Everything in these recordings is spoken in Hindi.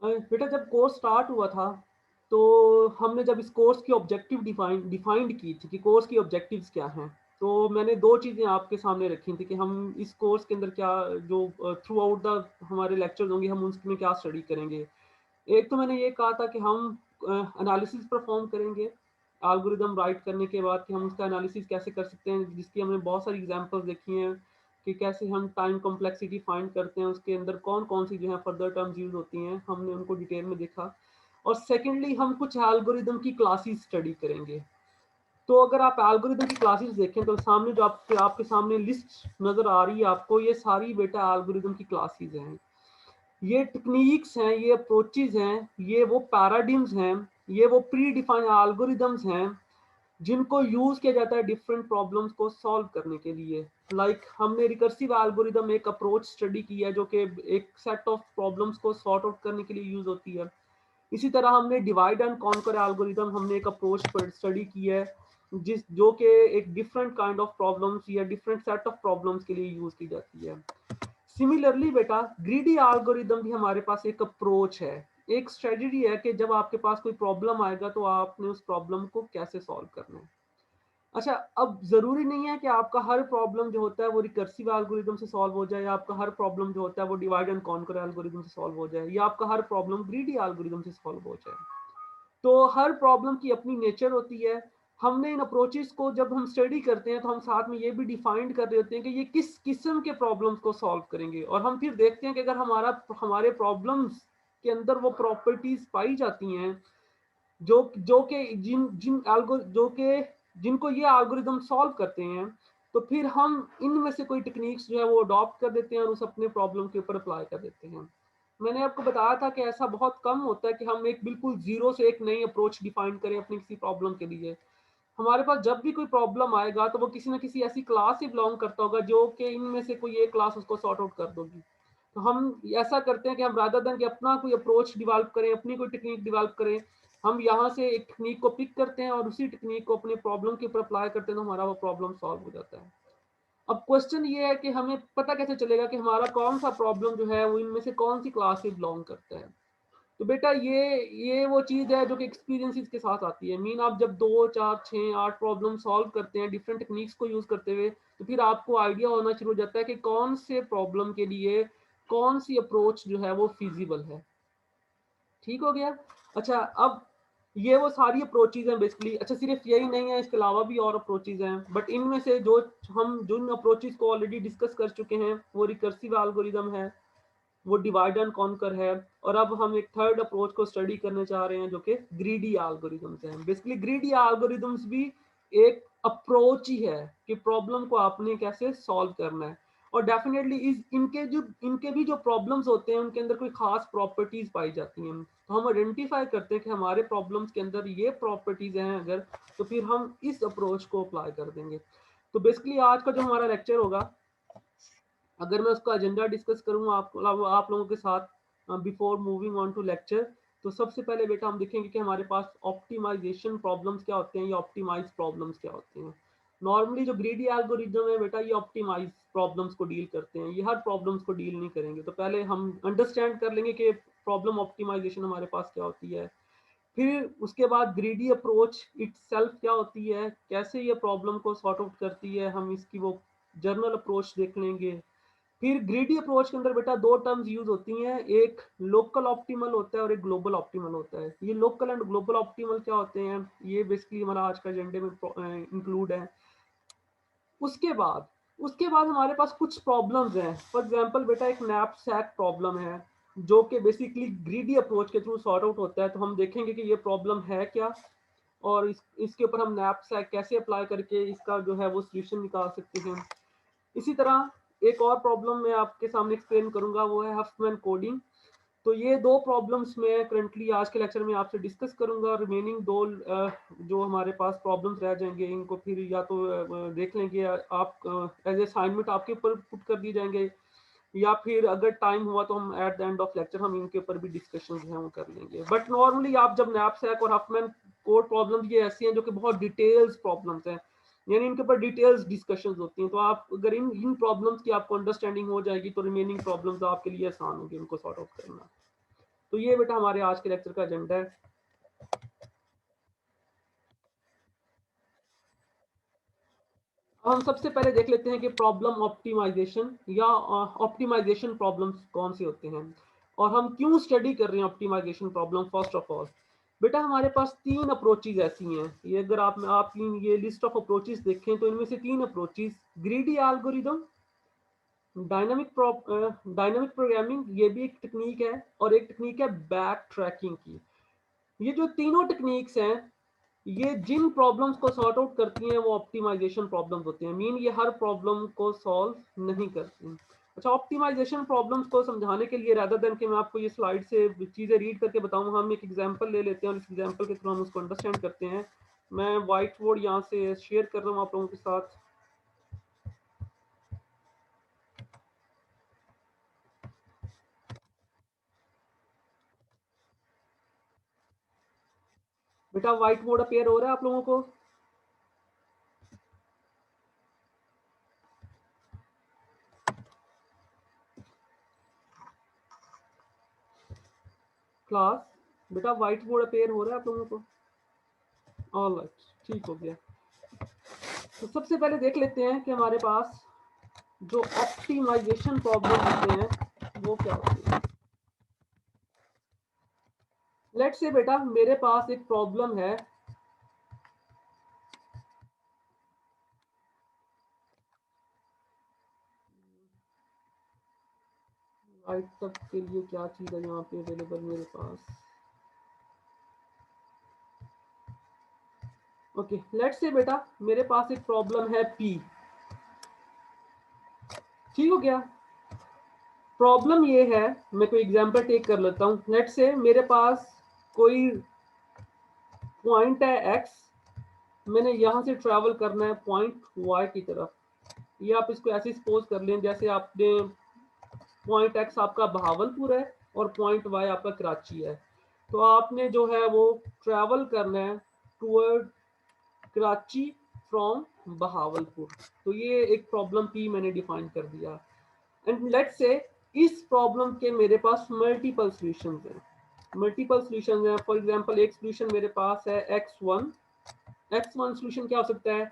बेटा जब कोर्स स्टार्ट हुआ था, तो हमने जब इस कोर्स की ऑब्जेक्टिव डिफाइंड की थी कि कोर्स की ऑब्जेक्टिव्स क्या हैं, तो मैंने 2 चीज़ें आपके सामने रखी थी कि हम इस कोर्स के अंदर क्या जो थ्रू आउट द हमारे लेक्चर्स होंगे, हम उसमें क्या स्टडी करेंगे। एक तो मैंने ये कहा था कि हम एनालिसिस परफॉर्म करेंगे, एल्गोरिदम राइट करने के बाद कि हम उसका एनालिसिस कैसे कर सकते हैं, जिसकी हमने बहुत सारी एग्जांपल्स देखी हैं कि कैसे हम टाइम कॉम्प्लेक्सिटी फाइंड करते हैं, उसके अंदर कौन-कौन सी जो है फर्दर टर्म्स यूज़ होती हैं, हमने उनको डिटेल में देखा। और सेकेंडली हम कुछ एल्गोरिदम की क्लासेस स्टडी करेंगे। तो अगर आप एल्गोरिदम की क्लासेस देखें तो सामने जो आपके आपके सामने लिस्ट नज़र आ रही है आपको, ये सारी बेटा एल्गोरिदम की क्लासेस हैं। ये टेक्निक्स हैं, ये अप्रोचेज़ हैं, ये वो पैराडिम्स हैं, ये वो प्री डिफाइंड एल्गोरिदम्स हैं, जिनको यूज़ किया जाता है डिफरेंट प्रॉब्लम्स को सॉल्व करने के लिए। लाइक हमने रिकर्सिव एल्गोरिदम एक अप्रोच स्टडी की है, जो कि एक सेट ऑफ प्रॉब्लम्स को सॉर्ट आउट करने के लिए यूज़ होती है। इसी तरह हमने डिवाइड एंड कॉन्कर एल्गोरिदम हमने एक अप्रोच पर स्टडी की है, जिस जो कि एक डिफरेंट काइंड ऑफ प्रॉब्लम्स या डिफरेंट सेट ऑफ प्रॉब्लम्स के लिए यूज़ की जाती है। सिमिलरली बेटा ग्रीडी एल्गोरिदम भी हमारे पास एक अप्रोच है, एक स्ट्रेटजी है कि जब आपके पास कोई प्रॉब्लम आएगा तो आपने उस प्रॉब्लम को कैसे सॉल्व करना है। अच्छा, अब ज़रूरी नहीं है कि आपका हर प्रॉब्लम जो होता है वो रिकर्सिव एल्गोरिदम से सॉल्व हो जाए, या आपका हर प्रॉब्लम जो होता है वो डिवाइड एंड कॉन्कर एल्गोरिदम से सॉल्व हो जाए, या आपका हर प्रॉब्लम ग्रीडी एल्गोरिदम से सॉल्व हो जाए। तो हर प्रॉब्लम की अपनी नेचर होती है। हमने इन अप्रोचेस को जब हम स्टडी करते हैं तो हम साथ में ये भी डिफाइंड कर रहे होते हैं कि ये किस किस्म के प्रॉब्लम्स को सॉल्व करेंगे, और हम फिर देखते हैं कि अगर हमारे प्रॉब्लम्स के अंदर वो प्रॉपर्टीज पाई जाती हैं जो जो कि जिन जिन एल्गो जो कि जिनको ये एल्गोरिदम सॉल्व करते हैं, तो फिर हम इनमें से कोई टेक्निक्स जो है वो अडॉप्ट कर देते हैं और उस अपने प्रॉब्लम के ऊपर अप्लाई कर देते हैं। मैंने आपको बताया था कि ऐसा बहुत कम होता है कि हम एक बिल्कुल जीरो से एक नई अप्रोच डिफाइन करें अपनी किसी प्रॉब्लम के लिए। हमारे पास जब भी कोई प्रॉब्लम आएगा तो वो किसी ना किसी ऐसी क्लास से बिलोंग करता होगा जो कि इनमें से कोई एक क्लास उसको सॉर्ट आउट कर दोगी। तो हम ऐसा करते हैं कि हम रादर देन कि अपना कोई अप्रोच डिवेल्प करें, अपनी कोई टेक्निक डिवेल्प करें, हम यहाँ से एक टेक्निक को पिक करते हैं और उसी टेक्निक को अपने प्रॉब्लम के ऊपर अप्लाई करते हैं, तो हमारा वो प्रॉब्लम सॉल्व हो जाता है। अब क्वेश्चन ये है कि हमें पता कैसे चलेगा कि हमारा कौन सा प्रॉब्लम जो है वो इनमें से कौन सी क्लास से बिलोंग करता है। तो बेटा ये वो चीज़ है जो कि एक्सपीरियंसेस के साथ आती है। मीन आप जब 2 4 6 8 प्रॉब्लम सॉल्व करते हैं डिफरेंट टेक्निक्स को यूज़ करते हुए, तो फिर आपको आइडिया होना शुरू हो जाता है कि कौन से प्रॉब्लम के लिए कौन सी अप्रोच जो है वो फिजिबल है। ठीक हो गया। अच्छा, अब ये वो सारी अप्रोचेज हैं बेसिकली। अच्छा, सिर्फ यही नहीं है, इसके अलावा भी और अप्रोचेज हैं, बट इनमें से जो हम जिन अप्रोचेज को ऑलरेडी डिस्कस कर चुके हैं वो रिकर्सिव एल्गोरिदम है, वो डिवाइड एंड कॉन्कर है, और अब हम एक थर्ड अप्रोच को स्टडी करने जा रहे हैं जो कि ग्रीडी एल्गोरिदम्स हैं। बेसिकली ग्रीडी एल्गोरिदम्स भी एक अप्रोच ही है कि प्रॉब्लम को आपने कैसे सॉल्व करना है। और डेफिनेटली इस इनके भी जो प्रॉब्लम्स होते हैं उनके अंदर कोई खास प्रॉपर्टीज पाई जाती हैं, तो हम आइडेंटिफाई करते हैं कि हमारे प्रॉब्लम्स के अंदर ये प्रॉपर्टीज हैं अगर, तो फिर हम इस अप्रोच को अप्लाई कर देंगे। तो बेसिकली आज का जो हमारा लेक्चर होगा, अगर मैं उसका एजेंडा डिस्कस करूँ आप लोगों के साथ before moving on to lecture, तो सबसे पहले बेटा हम देखेंगे कि हमारे पास ऑप्टिमाइजेशन प्रॉब्लम्स क्या होते हैं या ऑप्टिमाइज प्रॉब्लम्स क्या होते हैं। नॉर्मली जो ग्रीडी एल्गोरिदम है बेटा, ये ऑप्टिमाइज प्रॉब्लम्स को डील करते हैं, ये हर प्रॉब्लम्स को डील नहीं करेंगे। तो पहले हम अंडरस्टैंड कर लेंगे कि प्रॉब्लम ऑप्टिमाइजेशन हमारे पास क्या होती है। फिर उसके बाद ग्रीडी अप्रोच इटसेल्फ क्या होती है, कैसे ये प्रॉब्लम को सॉर्ट आउट करती है, हम इसकी वो जर्नल अप्रोच देख लेंगे। फिर ग्रीडी अप्रोच के अंदर बेटा 2 टर्म्स यूज होती हैं, एक लोकल ऑप्टिमल होता है और एक ग्लोबल ऑप्टिमल होता है। ये लोकल एंड ग्लोबल ऑप्टिमल क्या होते हैं, ये बेसिकली हमारा आज का एजेंडे में इंक्लूड है। उसके बाद उसके बाद हमारे पास कुछ प्रॉब्लम्स हैं। फॉर एग्जांपल बेटा एक नैपसैक प्रॉब्लम है जो कि बेसिकली ग्रीडी अप्रोच के थ्रू सॉर्ट आउट होता है। तो हम देखेंगे कि ये प्रॉब्लम है क्या, और इसके ऊपर हम नैपसैक कैसे अप्लाई करके इसका जो है वो सोल्यूशन निकाल सकते हैं। इसी तरह एक और प्रॉब्लम मैं आपके सामने एक्सप्लेन करूंगा, वो है हफमैन कोडिंग। तो ये 2 प्रॉब्लम्स मैं करंटली आज के लेक्चर में आपसे डिस्कस करूंगा। रिमेनिंग 2 जो हमारे पास प्रॉब्लम्स रह जाएंगे, इनको फिर या तो देख लेंगे, आप एज असाइनमेंट आपके ऊपर पुट कर दिए जाएंगे, या फिर अगर टाइम हुआ तो हम at the end of lecture हम इनके ऊपर भी डिस्कशन जो है वो कर लेंगे। बट नॉर्मली आप जब नैपसैक और हफमैन कोड प्रॉब्लम्स ये ऐसी हैं जो कि बहुत डिटेल्स प्रॉब्लम्स हैं, यानी इनके ऊपर डिटेल्स डिस्कशंस होती हैं। तो आप अगर इन इन प्रॉब्लम्स की आपको अंडरस्टैंडिंग हो जाएगी तो रिमेनिंग प्रॉब्लम्स आपके लिए आसान होंगी उनको सॉर्ट आउट करना। तो ये बेटा हमारे आज के लेक्चर का एजेंडा है। हम सबसे पहले देख लेते हैं कि प्रॉब्लम ऑप्टिमाइजेशन या ऑप्टिमाइजेशन प्रॉब्लम्स कौन से होते हैं और हम क्यों स्टडी कर रहे हैं optimization problem. First of all बेटा हमारे पास तीन अप्रोचेज ऐसी हैं, ये अगर आप ये लिस्ट ऑफ अप्रोचेज देखें तो इनमें से तीन approaches, greedy algorithm, dynamic programming, ये भी एक टेक्निक है, और एक टेक्निक है बैक ट्रैकिंग की। ये जो तीनों टेक्निक्स हैं ये जिन प्रॉब्लम्स को सॉर्ट आउट करती हैं वो ऑप्टिमाइजेशन प्रॉब्लम्स होते हैं। मीन ये हर प्रॉब्लम को सॉल्व नहीं करती। अच्छा, ऑप्टिमाइजेशन प्रॉब्लम्स को समझाने के लिए रादर देन कि मैं आपको ये स्लाइड से चीज़ें रीड करके बताऊं, हम एक एग्जांपल ले लेते हैं और इस एग्जांपल के थ्रू हम उसको अंडरस्टैंड करते हैं। मैं व्हाइट बोर्ड यहाँ से शेयर कर रहा हूँ आप लोगों के साथ। बेटा व्हाइट बोर्ड अपेयर हो रहा है आप लोगों को? क्लास बेटा व्हाइट बोर्ड अपेयर हो रहा है आप लोगों को? ऑलराइट, ठीक हो गया। तो सबसे पहले देख लेते हैं कि हमारे पास जो ऑप्टिमाइजेशन प्रॉब्लम होते हैं वो क्या होती है। लेट्स से बेटा मेरे पास एक प्रॉब्लम है, राइट तक के लिए क्या चीज है यहाँ पे अवेलेबल मेरे पास। ओके, लेट्स से बेटा मेरे पास एक प्रॉब्लम है पी, ठीक हो गया। प्रॉब्लम ये है, मैं कोई एग्जांपल टेक कर लेता हूँ। लेट्स से मेरे पास कोई पॉइंट है एक्स, मैंने यहाँ से ट्रैवल करना है पॉइंट वाई की तरफ। ये आप इसको ऐसे सपोज कर लें जैसे आपने पॉइंट एक्स आपका बहावलपुर है और पॉइंट वाई आपका कराची है, तो आपने जो है वो ट्रैवल करना है टूवर्ड कराची फ्रॉम बहावलपुर। तो ये एक प्रॉब्लम पी मैंने डिफाइन कर दिया। एंड लेट्स से इस प्रॉब्लम के मेरे पास मल्टीपल सॉल्यूशंस हैं, मल्टीपल सॉल्यूशंस हैं। फॉर एग्जांपल एक सॉल्यूशन मेरे पास है x1। x1 सॉल्यूशन क्या हो सकता है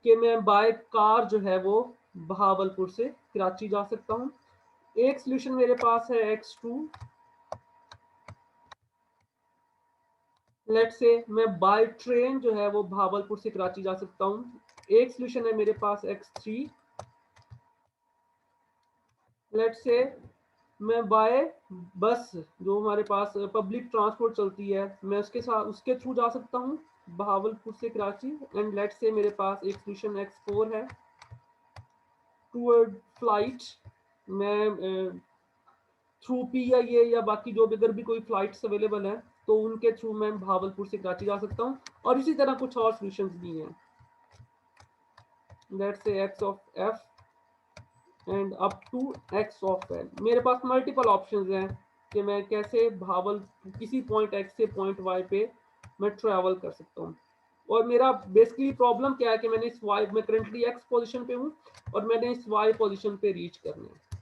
कि मैं बाय कार जो है वो बहावलपुर से कराची जा सकता हूँ। एक सॉल्यूशन मेरे पास है x2, लेट्स से मैं बाय ट्रेन जो है वो भावलपुर से कराची जा सकता हूँ। एक सॉल्यूशन है मेरे पास x3, लेट्स से मैं बाय बस जो हमारे पास पब्लिक ट्रांसपोर्ट चलती है मैं उसके साथ उसके थ्रू जा सकता हूँ बहावलपुर से कराची। एंड लेट्स से मेरे पास एक सॉल्यूशन x4 है टूवर्ड फ्लाइट, मैं थ्रू पीआईए या बाकी जो भी अगर भी कोई फ्लाइट्स अवेलेबल है तो उनके थ्रू मैं भावलपुर से कराची जा सकता हूँ। और इसी तरह कुछ और सॉल्यूशंस भी हैं, let's say x of f and up to x of n। मेरे पास मल्टीपल ऑप्शंस हैं कि मैं कैसे भावल किसी पॉइंट x से पॉइंट y पे मैं ट्रैवल कर सकता हूँ। और मेरा बेसिकली प्रॉब्लम क्या है कि मैंने इस y, मैं करंटली x पोजीशन पे हूँ और मैंने इस y पोजीशन पे रीच करना है,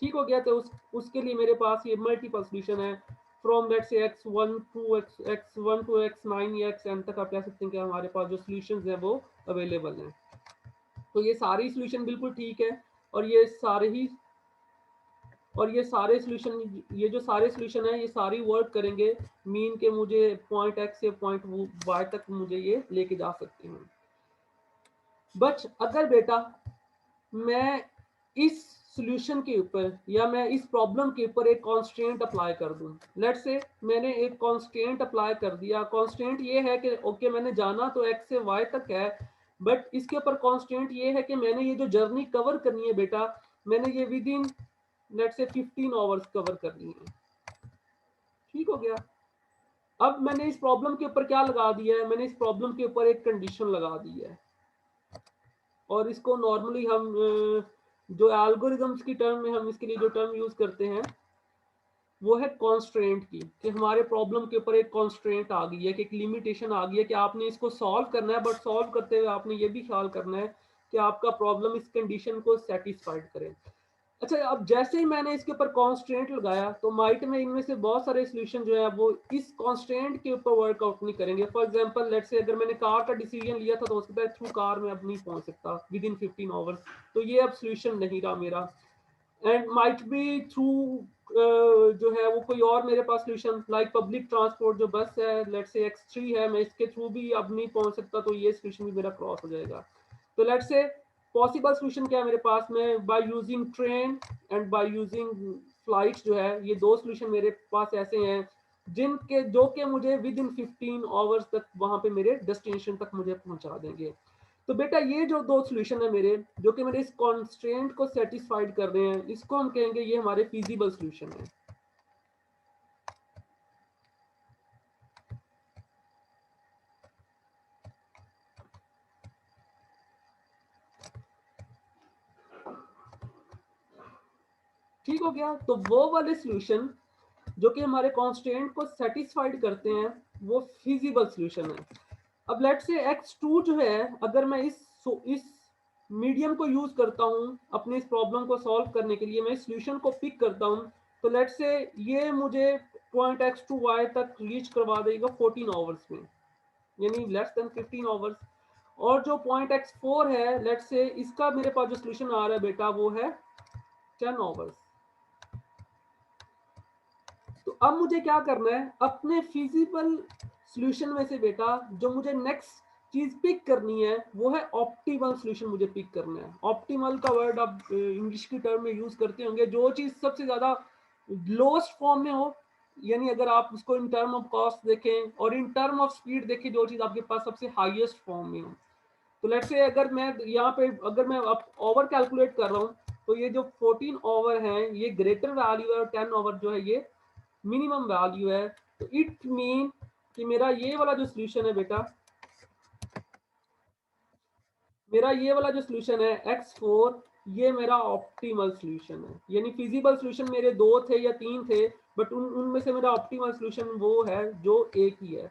ठीक हो गया। तो उसके लिए मेरे पास ये मल्टीपल सॉल्यूशन है from let's say x1 to x1 to x9 या xn तक आप कह सकते हैं कि हमारे पास जो सॉल्यूशंस हैं वो अवेलेबल हैं। तो ये सारी सॉल्यूशन बिल्कुल ठीक है और ये सारे ही और ये सारे सॉल्यूशन, ये जो सारे सॉल्यूशन है ये सारी वर्क करेंगे मीन के मुझे पॉइंट x से पॉइंट y तक मुझे ये लेके जा सकते हैं। बट अगर बेटा मैं इस सॉल्यूशन के ऊपर या मैं इस प्रॉब्लम के ऊपर एक कांस्टेंट अप्लाई कर दूं, लेट्स से मैंने एक कांस्टेंट अप्लाई कर दिया। कांस्टेंट ये है कि ओके मैंने जाना तो x से y तक है, बट इसके ऊपर कांस्टेंट ये है कि मैंने ये जो जर्नी कवर करनी है बेटा मैंने ये with in let's say 15 hours cover करनी है, ठीक हो गया। अब मैंने इस प्रॉब्लम के ऊपर क्या लगा दिया है, मैंने इस प्रॉब्लम के ऊपर एक कंडीशन लगा दी है और इसको नॉर्मली हम जो एल्गोरिदम्स की टर्म में हम इसके लिए जो टर्म यूज करते हैं वो है कॉन्स्ट्रेंट की, कि हमारे प्रॉब्लम के ऊपर एक कॉन्स्ट्रेंट आ गई है कि एक लिमिटेशन आ गई है कि आपने इसको सॉल्व करना है, बट सॉल्व करते हुए आपने ये भी ख्याल करना है कि आपका प्रॉब्लम इस कंडीशन को सेटिस्फाइड करे। अच्छा, अब जैसे ही मैंने इसके ऊपर कॉन्स्ट्रेंट लगाया तो माइट में इनमें से बहुत सारे सॉल्यूशन जो है वो इस कॉन्स्ट्रेंट के ऊपर वर्कआउट नहीं करेंगे। फॉर एग्जांपल लेट्स से अगर मैंने कार का डिसीजन लिया था तो हो सकता है थ्रू कार में अब नहीं पहुंच सकता विद इन 15 आवर्स, तो ये अब सॉल्यूशन नहीं रहा मेरा। एंड माइट बी थ्रू जो है वो कोई और मेरे पास सॉल्यूशन लाइक पब्लिक ट्रांसपोर्ट जो बस है लेट्स से X3 है, मैं इसके थ्रू भी अब नहीं पहुंच सकता, तो ये सॉल्यूशन भी मेरा क्रॉस हो जाएगा। तो लेट्स से पॉसिबल सॉल्यूशन क्या है मेरे पास में, by using train and by using flight जो है, ये दो सॉल्यूशन मेरे पास ऐसे हैं जिनके जो कि मुझे विद इन 15 आवर्स तक वहां पे मेरे डेस्टिनेशन तक मुझे पहुंचा देंगे। तो बेटा ये जो दो सॉल्यूशन है मेरे जो कि मेरे इस कॉन्स्ट्रेंट को सेटिस्फाइड कर रहे हैं, इसको हम कहेंगे ये हमारे फिजिबल सॉल्यूशन है। ठीक हो गया, तो वो वाले सॉल्यूशन जो कि हमारे कॉन्स्टेंट को सेटिस्फाइड करते हैं वो फिजिबल सॉल्यूशन है। अब लेट्स से X2 जो है, अगर मैं इस मीडियम को यूज करता हूं अपने इस प्रॉब्लम को सॉल्व करने के लिए, मैं इस सॉल्यूशन को पिक करता हूं, तो लेट्स से ये मुझे पॉइंट X2Y तक रीच करवा देगा 14 आवर्स में, यानी लेस देन 15 आवर्स। और जो पॉइंट X4 है लेट्स से इसका मेरे पास जो सॉल्यूशन आ रहा है बेटा वो है 10 आवर्स। तो अब मुझे क्या करना है, अपने फिजिबल सॉल्यूशन में से बेटा जो मुझे नेक्स्ट चीज पिक करनी है वो है ऑप्टिमल सॉल्यूशन, मुझे पिक करना है। ऑप्टिमल का वर्ड आप इंग्लिश की टर्म में यूज करते होंगे, जो चीज सबसे ज्यादा लोएस्ट फॉर्म में हो, यानी अगर आप उसको इन टर्म ऑफ कॉस्ट देखें और इन टर्म ऑफ स्पीड देखें, जो चीज आपके पास सबसे हाईएस्ट फॉर्म में हो। तो लेट्स से अगर मैं यहाँ पे अगर मैं ओवर कैलकुलेट कर रहा हूँ, तो ये जो 14 ओवर है ये ग्रेटर वैल्यू है और 10 ओवर जो है ये मिनिमम वैल्यू है। तो इट मीन कि मेरा ये वाला जो सॉल्यूशन है बेटा, मेरा ये वाला जो सॉल्यूशन है X4, ये मेरा ऑप्टिमल सॉल्यूशन है। यानी फिजिबल सॉल्यूशन मेरे दो थे या तीन थे, बट उनमें से मेरा ऑप्टिमल सॉल्यूशन वो है जो एक ही है।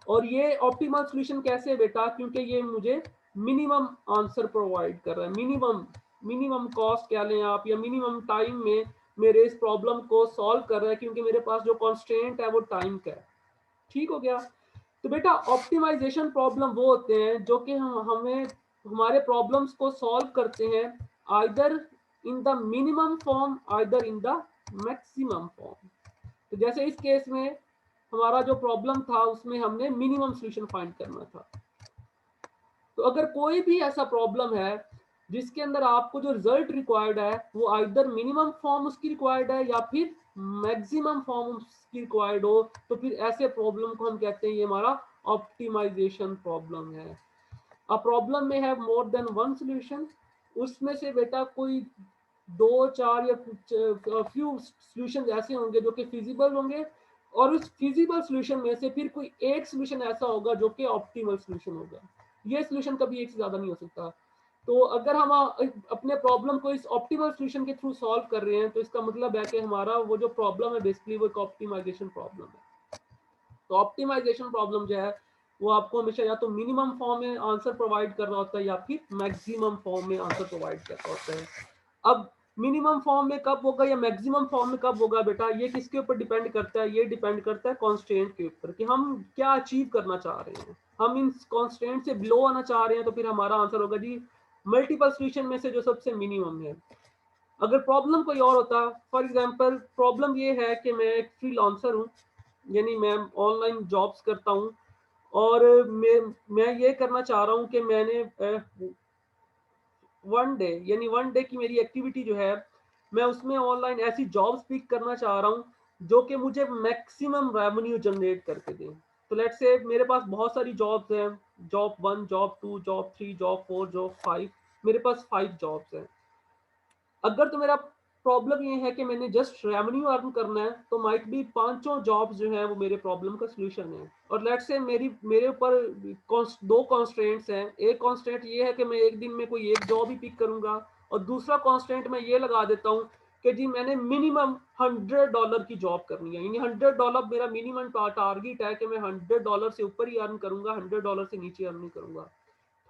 और ये ऑप्टिमल सॉल्यूशन कैसे है बेटा, क्योंकि ये मुझे मिनिमम आंसर प्रोवाइड कर रहा है, मिनिमम मिनिमम कॉस्ट कह लें आप, या मिनिमम टाइम में मेरे इस प्रॉब्लम को सॉल्व कर रहा है, क्योंकि मेरे पास जो कॉन्स्टेंट है वो टाइम का है। ठीक हो गया। तो बेटा ऑप्टिमाइजेशन प्रॉब्लम वो होते हैं जो कि हम हमें हमारे प्रॉब्लम्स को सॉल्व करते हैं either in the minimum form either in the maximum form. तो जैसे इस केस में हमारा जो प्रॉब्लम था उसमें हमने मिनिमम सॉल्यूशन फाइंड करना था। तो अगर कोई भी ऐसा प्रॉब्लम है जिसके अंदर आपको जो रिजल्ट रिक्वायर्ड है वो आइदर मिनिमम फॉर्म उसकी रिक्वायर्ड है या फिर मैक्सिमम फॉर्म उसकी रिक्वायर्ड हो, तो फिर ऐसे प्रॉब्लम को हम कहते हैं ये हमारा ऑप्टिमाइजेशन प्रॉब्लम है। अ प्रॉब्लम में है मोर देन वन सॉल्यूशन, उसमें से बेटा कोई दो चार या कुछ फ्यू सॉल्यूशन ऐसे होंगे जो कि फिजिबल होंगे, और उस फिजिबल सॉल्यूशन में से फिर कोई एक सॉल्यूशन ऐसा होगा जो कि ऑप्टिमल सॉल्यूशन होगा। ये सॉल्यूशन कभी एक से ज्यादा नहीं हो सकता। तो अगर हम अपने प्रॉब्लम को इस ऑप्टिमल सॉल्यूशन के थ्रू सॉल्व कर रहे हैं तो इसका मतलब है कि हमारा वो जो प्रॉब्लम है बेसिकली वो एक ऑप्टिमाइजेशन प्रॉब्लम है। तो ऑप्टिमाइजेशन प्रॉब्लम जो है वो आपको हमेशा या तो मिनिमम फॉर्म में आंसर प्रोवाइड कर रहा होता है या फिर मैक्सिमम फॉर्म में आंसर प्रोवाइड कर रहा होता है। अब मिनिमम फॉर्म में कब होगा या मैक्सिमम फॉर्म में कब होगा बेटा, ये किसके ऊपर डिपेंड करता है, ये डिपेंड करता है कॉन्स्टेंट के ऊपर कि हम क्या अचीव करना चाह रहे हैं। हम इन कॉन्स्टेंट से बिलो आना चाह रहे हैं तो फिर हमारा आंसर होगा जी मल्टीपल सॉल्यूशन में से जो सबसे मिनिमम है। अगर प्रॉब्लम कोई और होता, फॉर एग्जांपल प्रॉब्लम ये है कि मैं एक फ्रीलांसर हूँ, यानी मैं ऑनलाइन जॉब्स करता हूँ, और मैं ये करना चाह रहा हूँ कि मैंने वन डे यानी वन डे की मेरी एक्टिविटी जो है मैं उसमें ऑनलाइन ऐसी जॉब्स पिक करना चाह रहा हूँ जो कि मुझे मैक्सिमम रेवेन्यू जनरेट करके दें। तो लेट्स से मेरे पास बहुत सारी जॉब्स हैं, job 1 job 2 job 3 job 4 job 5, मेरे पास 5 जॉब्स हैं। अगर तो मेरा प्रॉब्लम ये है कि मैंने जस्ट रेवेन्यू अर्न करना है तो माइट बी पांचों जॉब्स जो है वो मेरे प्रॉब्लम का सलूशन है। और लेट्स से मेरे ऊपर दो कॉन्स्टेंट्स हैं, एक कॉन्स्टेंट ये है कि मैं एक दिन में कोई एक जॉब ही पिक करूंगा, और दूसरा कॉन्स्टेंट मैं ये लगा देता हूँ कि जी मैंने मिनिमम $100 की जॉब करनी है, यानी $100 मेरा मिनिमम टारगेट है कि मैं $100 से ऊपर ही अर्न करूंगा, $100 से नीचे अर्न नहीं करूंगा।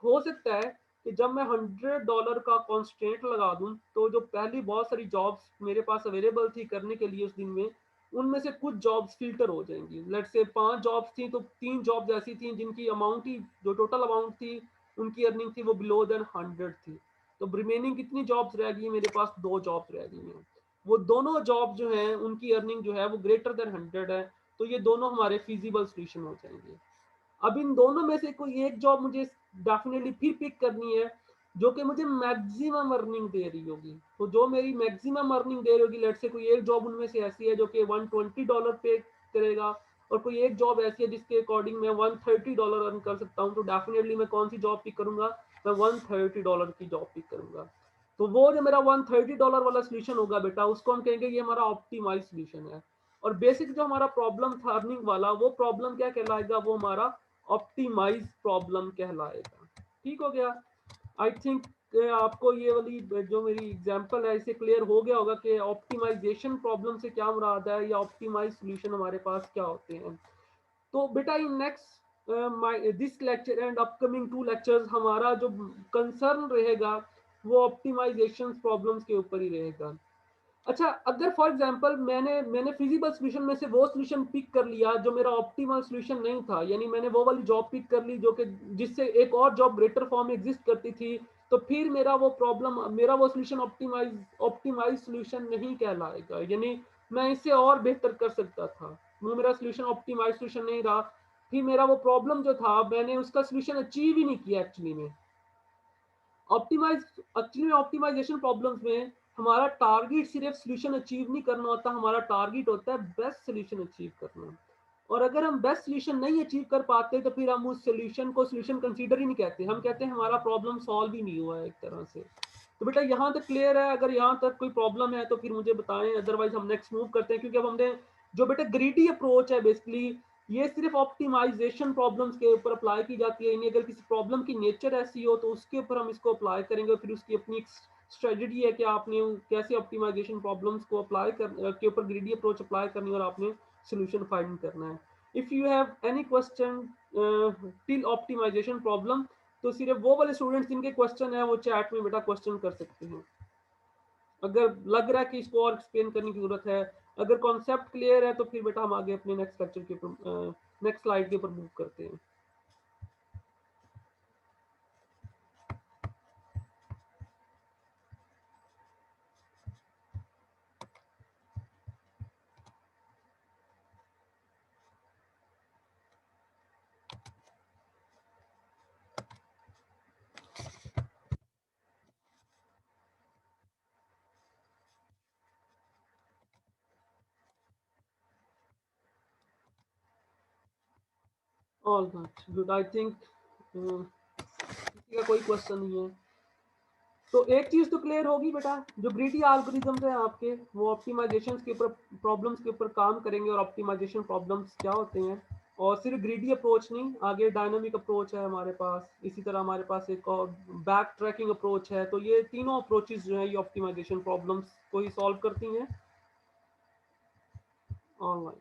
हो सकता है कि जब मैं $100 का कॉन्स्टेंट लगा दूं तो जो पहली बहुत सारी जॉब्स मेरे पास अवेलेबल थी करने के लिए उस दिन में, उनमें से कुछ जॉब्स फिल्टर हो जाएंगी। लेट्स से 5 जॉब्स थी तो 3 जॉब्स ऐसी थी जिनकी अमाउंट ही, जो टोटल अमाउंट थी उनकी अर्निंग थी वो बिलो देन 100 थी। तो रिमेनिंग कितनी जॉब्स रह गई? मेरे पास 2 जॉब्स रह गई हैं। वो दोनों जॉब जो हैं उनकी अर्निंग जो है वो ग्रेटर देन 100 है। तो ये दोनों हमारे फिजिबल सोल्यूशन हो जाएंगे। अब इन दोनों में से कोई एक जॉब मुझे डेफिनेटली फिर पिक करनी है जो कि मुझे मैक्सिमम अर्निंग दे रही होगी। तो जो मेरी मैक्सिमम अर्निंग दे रही होगी, लेट्स से कोई एक जॉब उनमें से ऐसी है जो कि $120 पे करेगा, और कोई एक जॉब ऐसी है जिसके अकॉर्डिंग मैं $130 अर्न कर सकता हूँ, तो डेफिनेटली मैं कौन सी जॉब पिक करूंगा? मैं $130 की जॉब पिक करूंगा। तो वो जो मेरा $130 वाला सोल्यूशन होगा बेटा, उसको हम कहेंगे ये हमारा ऑप्टिमाइज सोल्यूशन है। और बेसिक जो हमारा प्रॉब्लम था अर्निंग वाला, वो प्रॉब्लम क्या कहलाएगा? वो हमारा ऑप्टिमाइज प्रॉब्लम कहलाएगा। ठीक हो गया? आई थिंक आपको ये वाली जो मेरी एग्जांपल है इससे क्लियर हो गया होगा कि ऑप्टिमाइजेशन प्रॉब्लम से क्या मुराद है या ऑप्टिमाइज सॉल्यूशन हमारे पास क्या होते हैं। तो बेटा in next this lecture and upcoming 2 lectures हमारा जो कंसर्न रहेगा वो ऑप्टिमाइजेशन प्रॉब्लम्स के ऊपर ही रहेगा। अच्छा, अगर फॉर एग्जांपल मैंने फिजिबल सॉल्यूशन में से वो सॉल्यूशन पिक कर लिया जो मेरा ऑप्टिमल सॉल्यूशन नहीं था, यानी मैंने वो वाली जॉब पिक कर ली जो कि जिससे एक और जॉब ग्रेटर फॉर्म में एग्जिस्ट करती थी, तो फिर मेरा वो सॉल्यूशन ऑप्टिमाइज सॉल्यूशन नहीं कहलाएगा। यानी मैं इससे और बेहतर कर सकता था, वो मेरा सॉल्यूशन ऑप्टिमाइज सॉल्यूशन नहीं रहा। फिर मेरा वो प्रॉब्लम जो था मैंने उसका सॉल्यूशन अचीव ही नहीं किया एक्चुअली में। ऑप्टिमाइजेशन प्रॉब्लम्स में हमारा टारगेट सिर्फ सॉल्यूशन अचीव नहीं करना होता, हमारा टारगेट होता है बेस्ट सॉल्यूशन अचीव करना। और अगर हम बेस्ट सॉल्यूशन नहीं अचीव कर पाते तो फिर हम उस सॉल्यूशन को सॉल्यूशन कंसीडर ही नहीं कहते, हम कहते हैं हमारा प्रॉब्लम सॉल्व ही नहीं हुआ है एक तरह से। तो बेटा यहाँ तक क्लियर है? अगर यहाँ तक कोई प्रॉब्लम है तो फिर मुझे बताएं, अदरवाइज हम नेक्स्ट मूव करते हैं। क्योंकि अब हमने जो बेटा ग्रीडी अप्रोच है बेसिकली ये सिर्फ ऑप्टिमाइजेशन प्रॉब्लम्स के ऊपर अप्लाई की जाती है। यानी अगर किसी प्रॉब्लम की नेचर ऐसी हो तो उसके ऊपर हम इसको अप्लाई करेंगे, फिर उसकी अपनी स्ट्रेटजी है कि आपने कैसे ऑप्टिमाइजेशन प्रॉब्लम्स को अप्लाई कर के ऊपर ग्रीडी अप्रोच अप्लाई करनी है और आपने सोल्यूशन फाइंड करना है। If you have any question till optimization problem, तो सिर्फ वो वाले स्टूडेंट्स जिनके क्वेश्चन है वो चैट में बेटा क्वेश्चन कर सकते हैं। अगर लग रहा है कि इसको और एक्सप्लेन करने की जरूरत है, अगर कॉन्सेप्ट क्लियर है तो फिर बेटा हम आगे अपने नेक्स्ट लेक्चर के ऊपर नेक्स्ट स्लाइड के ऊपर मूव करते हैं। All right, good. I think किसी का कोई क्वेश्चन नहीं है। तो एक चीज तो क्लियर होगी बेटा, जो ग्रीडी एल्गोरिथम्स है आपके वो ऑप्टिमाइजेशन के ऊपर प्रॉब्लम्स के ऊपर काम करेंगे। और ऑप्टिमाइजेशन प्रॉब्लम्स क्या होते हैं, और सिर्फ ग्रीडी अप्रोच नहीं, आगे डायनामिक अप्रोच है हमारे पास, इसी तरह हमारे पास एक और बैक ट्रैकिंग अप्रोच है। तो ये तीनों अप्रोचेस जो है ये ऑप्टिमाइजेशन प्रॉब्लम्स को ही सॉल्व करती हैं। ऑनलाइन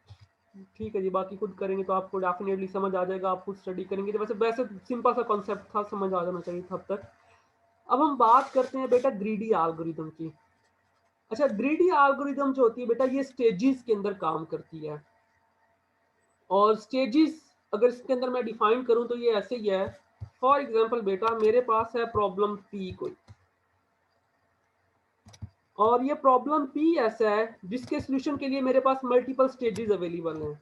ठीक है जी, बाकी खुद करेंगे तो आपको डेफिनेटली समझ आ जाएगा, आप खुद स्टडी करेंगे तो वैसे वैसे सिंपल सा कॉन्सेप्ट था, समझ आ जाना चाहिए था अब तक। अब हम बात करते हैं बेटा ग्रीडी एल्गोरिथम की। अच्छा, ग्रीडी एल्गोरिथम जो होती है बेटा ये स्टेजेस के अंदर काम करती है। और स्टेजेस अगर इसके अंदर मैं डिफाइन करूं तो ये ऐसे ही है। फॉर एग्जांपल बेटा मेरे पास है प्रॉब्लम पी कोई, और ये प्रॉब्लम पी ऐसा है जिसके सॉल्यूशन के लिए मेरे पास मल्टीपल स्टेजेस अवेलेबल हैं।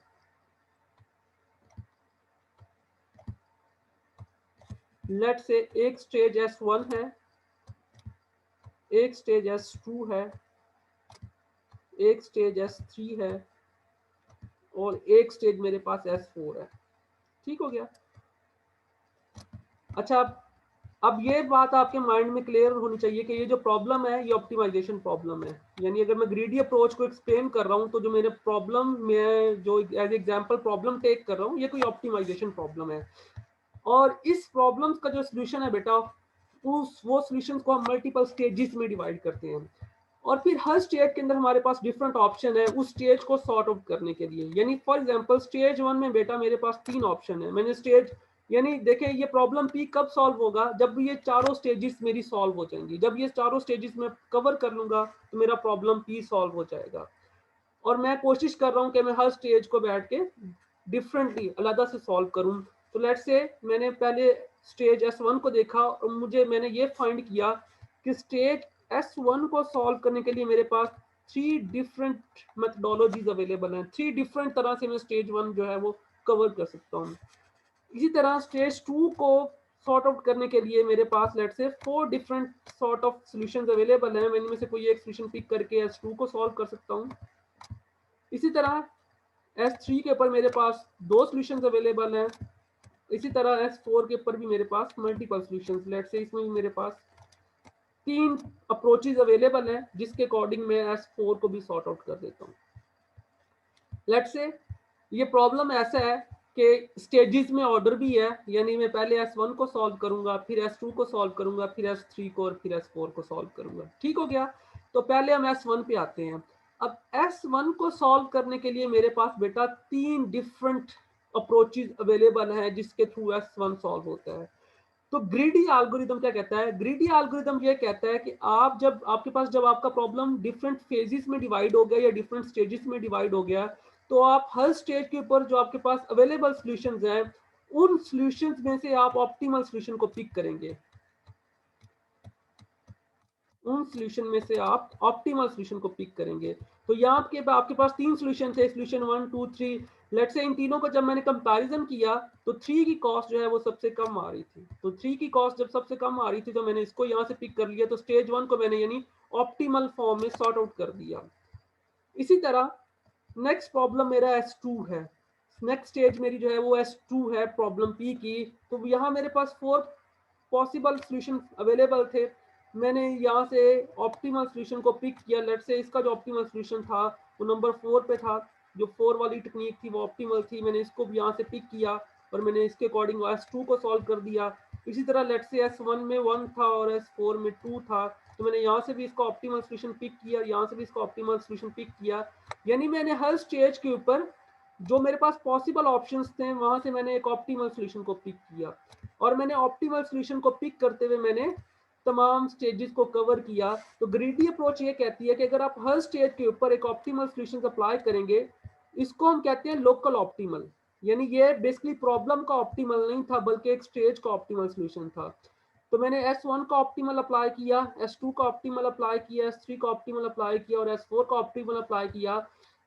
लेट्स से एक स्टेज S1 है, एक स्टेज S2 है, एक स्टेज S3 है, और एक स्टेज मेरे पास S4 है। ठीक हो गया? अच्छा, अब ये बात आपके माइंड में क्लियर होनी चाहिए कि ये जो प्रॉब्लम है ये ऑप्टिमाइजेशन प्रॉब्लम है। यानी अगर मैं ग्रीडी अप्रोच को एक्सप्लेन कर रहा हूँ तो जो मेरे प्रॉब्लम में जो एज एग्जांपल प्रॉब्लम टेक कर रहा हूँ ये कोई ऑप्टिमाइजेशन प्रॉब्लम है। और इस प्रॉब्लम्स का जो सोल्यूशन है बेटा उस वो सोल्यूशन को हम मल्टीपल स्टेजेस में डिवाइड करते हैं। और फिर हर स्टेज के अंदर हमारे पास डिफरेंट ऑप्शन है उस स्टेज को सॉर्ट आउट करने के लिए। यानी फॉर एग्जांपल स्टेज 1 में बेटा मेरे पास 3 ऑप्शन है। मैंने स्टेज यानी देखिए ये प्रॉब्लम पी कब सॉल्व होगा, जब ये चारों स्टेजेस मेरी सॉल्व हो जाएंगी। जब ये चारों स्टेजेस मैं कवर कर लूंगा तो मेरा प्रॉब्लम पी सॉल्व हो जाएगा। और मैं कोशिश कर रहा हूँ कि मैं हर स्टेज को बैठ के डिफरेंटली अलग से सॉल्व करूँ। तो लेट्स से मैंने पहले स्टेज S1 को देखा और मैंने ये फाइंड किया कि स्टेज S1 को सॉल्व करने के लिए मेरे पास 3 डिफरेंट मेथडोलॉजीज अवेलेबल हैं। 3 डिफरेंट तरह से मैं स्टेज 1 जो है वो कवर कर सकता हूँ। इसी तरह स्टेज 2 को सॉर्ट आउट करने के लिए मेरे पास let's say 4 different sort of solutions available हैं। मैं इनमें से कोई एक सॉल्यूशन पिक करके S2 को सॉल्व कर सकता हूँ। इसी तरह S3 के ऊपर मेरे पास 2 सॉल्यूशंस अवेलेबल हैं। इसी तरह S4 के ऊपर भी मेरे पास मल्टीपल सॉल्यूशंस, लेट्स से इसमें भी मेरे पास 3 अप्रोचेस अवेलेबल हैं जिसके अकॉर्डिंग मैं S4 को भी सॉर्ट आउट कर देता हूँ। लेट्स से ये प्रॉब्लम ऐसा है कि स्टेजेस में ऑर्डर भी है, यानी मैं पहले S1 को सॉल्व करूंगा, फिर S2 को सॉल्व करूंगा, फिर S3 को और फिर S4 को सॉल्व करूंगा। ठीक हो गया। तो पहले हम S1 पे आते हैं। अब S1 को सॉल्व करने के लिए मेरे पास बेटा 3 डिफरेंट अप्रोचेस अवेलेबल हैं जिसके थ्रू S1 सॉल्व होता है। तो ग्रीडी एल्गोरिदम क्या कहता है? ग्रीडी एल्गोरिदम ये कहता है कि आप जब आपके पास जब आपका प्रॉब्लम डिफरेंट फेजेस में डिवाइड हो गया या डिफरेंट स्टेजेस में डिवाइड हो गया, तो आप हर स्टेज के ऊपर जो आपके पास अवेलेबल सॉल्यूशंस हैं उन सॉल्यूशंस में से आप ऑप्टिमल सॉल्यूशन को पिक करेंगे। उन सॉल्यूशन में से आप ऑप्टिमल सॉल्यूशन को पिक करेंगे। तो यहाँ आपके पास 3 सॉल्यूशन थे, सॉल्यूशन 1 2 3। लेट्स से इन तीनों को जब मैंने कंपैरिजन किया तो 3 की कॉस्ट जो है वो सबसे कम आ रही थी। तो 3 की कॉस्ट जब सबसे कम आ रही थी तो मैंने इसको यहाँ से पिक कर लिया। तो स्टेज 1 को मैंने यानी ऑप्टिमल फॉर्म में सॉर्ट आउट कर दिया। इसी तरह नेक्स्ट प्रॉब्लम मेरा S2 है। नेक्स्ट स्टेज मेरी जो है वो S2 है प्रॉब्लम P की। तो यहाँ मेरे पास 4 पॉसिबल सॉल्यूशन अवेलेबल थे। मैंने यहाँ से ऑप्टिमल सॉल्यूशन को पिक किया। लेट्स से इसका जो ऑप्टिमल सॉल्यूशन था वो नंबर 4 पे था। जो 4 वाली टेक्निक थी वो ऑप्टिमल थी। मैंने इसको भी यहाँ से पिक किया और मैंने इसके अकॉर्डिंग S2 को सॉल्व कर दिया। इसी तरह लेट्स से S1 में 1 था और S4 में 2 था। तो मैंने यहाँ से भी इसका ऑप्टिमल सॉल्यूशन पिक किया, यहाँ से भी इसका ऑप्टिमल सॉल्यूशन पिक किया। यानी मैंने हर स्टेज के ऊपर जो मेरे पास पॉसिबल ऑप्शंस थे वहां से मैंने एक ऑप्टिमल सॉल्यूशन को पिक किया। और मैंने ऑप्टिमल सॉल्यूशन को पिक करते हुए मैंने तमाम स्टेजेस को कवर किया। तो ग्रीडी अप्रोच ये कहती है कि अगर आप हर स्टेज के ऊपर एक ऑप्टिमल सॉल्यूशन अप्लाई करेंगे, इसको हम कहते हैं लोकल ऑप्टिमल। यानी ये बेसिकली प्रॉब्लम का ऑप्टिमल नहीं था बल्कि एक स्टेज का ऑप्टिमल सॉल्यूशन था। तो मैंने S1 का ऑप्टिमल अप्लाई किया, S2 का ऑप्टिमल अप्लाई किया, S3 का ऑप्टिमल अप्लाई किया और S4 का ऑप्टिमल अप्लाई किया।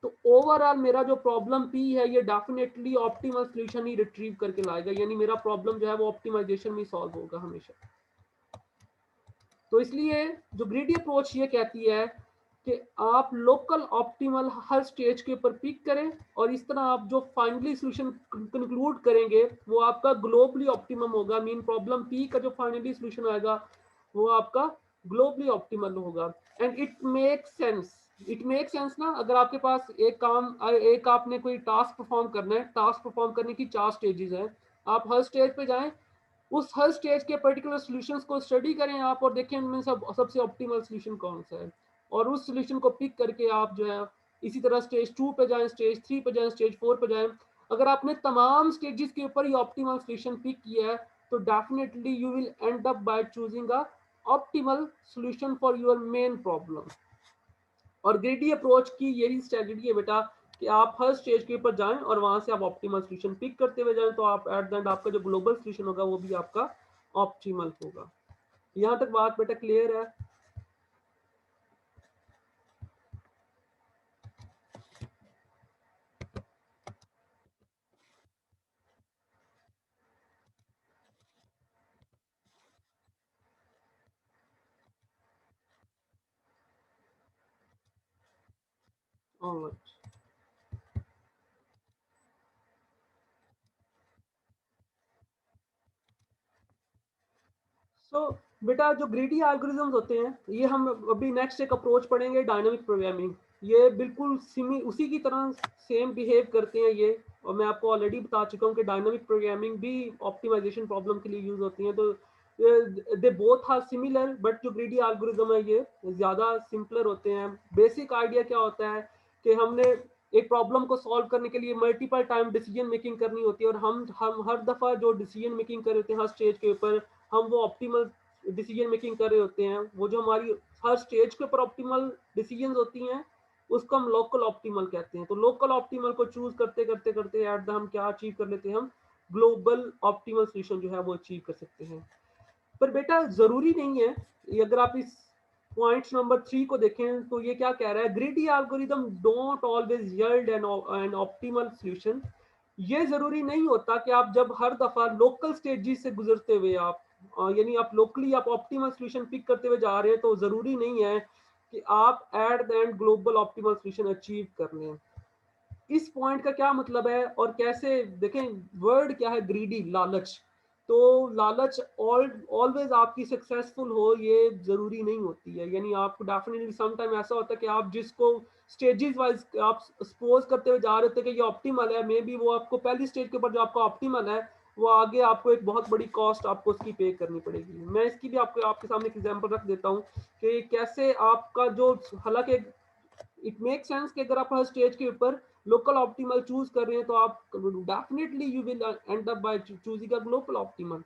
तो ओवरऑल मेरा जो प्रॉब्लम P है ये डेफिनेटली ऑप्टिमल सॉल्यूशन ही रिट्रीव करके लाएगा। यानी मेरा प्रॉब्लम जो है वो ऑप्टिमाइजेशन में सॉल्व होगा हमेशा। तो इसलिए जो ग्रीडी अप्रोच ये कहती है कि आप लोकल ऑप्टिमल हर स्टेज के ऊपर पिक करें और इस तरह आप जो फाइनली सॉल्यूशन कंक्लूड करेंगे वो आपका ग्लोबली ऑप्टिमम होगा। मीन प्रॉब्लम P का जो फाइनली सॉल्यूशन आएगा वो आपका ग्लोबली ऑप्टिमल होगा। And it make sense. It make sense ना, अगर आपके पास एक आपने कोई टास्क परफॉर्म करना है, टास्क परफॉर्म करने की 4 स्टेजेस हैं। आप हर स्टेज पे जाएं, उस हर स्टेज के पर्टिकुलर सॉल्यूशंस को स्टडी करें आप और देखें उनमें सबसे ऑप्टिमल सॉल्यूशन कौन सा है और उस सॉल्यूशन को पिक करके आप जो है इसी तरह स्टेज 2 पे जाएं, स्टेज 3 पे जाएं, स्टेज 4 पे जाएं। अगर आपने तमाम स्टेजेस के ऊपर ही ऑप्टिमल सॉल्यूशन पिक किया है तो definitely you will and up by choosing a optimal solution for your main problem. और ग्रीडी अप्रोच की यही स्ट्रेटजी है बेटा कि आप हर स्टेज के ऊपर जाएं और वहां से आप ऑप्टिमल सॉल्यूशन पिक करते हुए जाएं। तो आप एट द एंड आपका जो ग्लोबल सॉल्यूशन होगा वो भी आपका ऑप्टिमल होगा। यहाँ तक बात बेटा क्लियर है? ऑलराइट। सो बेटा जो ग्रीडी एल्गोरिथम्स होते हैं ये हम अभी नेक्स्ट एक अप्रोच पढ़ेंगे, डायनामिक प्रोग्रामिंग। ये बिल्कुल उसी की तरह सेम बिहेव करते हैं ये। और मैं आपको ऑलरेडी बता चुका हूँ कि डायनामिक प्रोग्रामिंग भी ऑप्टिमाइजेशन प्रॉब्लम के लिए यूज होती है। तो they both are similar but जो ग्रीडी एल्गोरिथम है ये ज़्यादा सिंपलर होते हैं। बेसिक आइडिया क्या होता है कि हमने एक प्रॉब्लम को सॉल्व करने के लिए मल्टीपल टाइम डिसीजन मेकिंग करनी होती है, और हम हर दफ़ा जो डिसीजन मेकिंग कर रहे होते हैं हर स्टेज के ऊपर, हम वो ऑप्टिमल डिसीजन मेकिंग कर रहे होते हैं। वो जो हमारी हर स्टेज के ऊपर ऑप्टिमल डिसीजन होती हैं उसको हम लोकल ऑप्टिमल कहते हैं। तो लोकल ऑप्टिमल को चूज करते करते करते एट द हम क्या अचीव कर लेते हैं, हम ग्लोबल ऑप्टिमल सोल्यूशन जो है वो अचीव कर सकते हैं। पर बेटा जरूरी नहीं है, ये अगर आप इस पॉइंट नंबर 3 को देखें तो ये क्या कह रहा है, greedy algorithm don't always yield an optimal solution. ये जरूरी नहीं होता कि आप जब हर दफा लोकल स्टेजेस से गुजरते हुए आप यानी आप लोकली आप ऑप्टिमल सॉल्यूशन पिक करते हुए जा रहे हैं तो जरूरी नहीं है कि आप at the end global optimal solution achieve कर लें। इस पॉइंट का क्या मतलब है और कैसे देखें, वर्ड क्या है, ग्रीडी, लालच। तो लालच ऑलवेज आपकी सक्सेसफुल हो ये जरूरी नहीं होती है, यानी आपको डेफिनेटली सम टाइम ऐसा होता है कि आप जिसको स्टेजेस वाइज आप सपोज करते हुए जा रहे थे कि ये ऑप्टिमल है, मे बी वो आपको पहली स्टेज के ऊपर जो आपका ऑप्टिमल है वो आगे आपको एक बहुत बड़ी कॉस्ट आपको उसकी पे करनी पड़ेगी। मैं इसकी भी आपको आपके सामने एक एग्जांपल रख देता हूँ कि कैसे आपका जो, हालांकि इट मेक सेंस कि अगर आप हर स्टेज के ऊपर लोकल ऑप्टिमल चूज कर रहे हैं तो आप definitely you will and up by choosing a global optimal.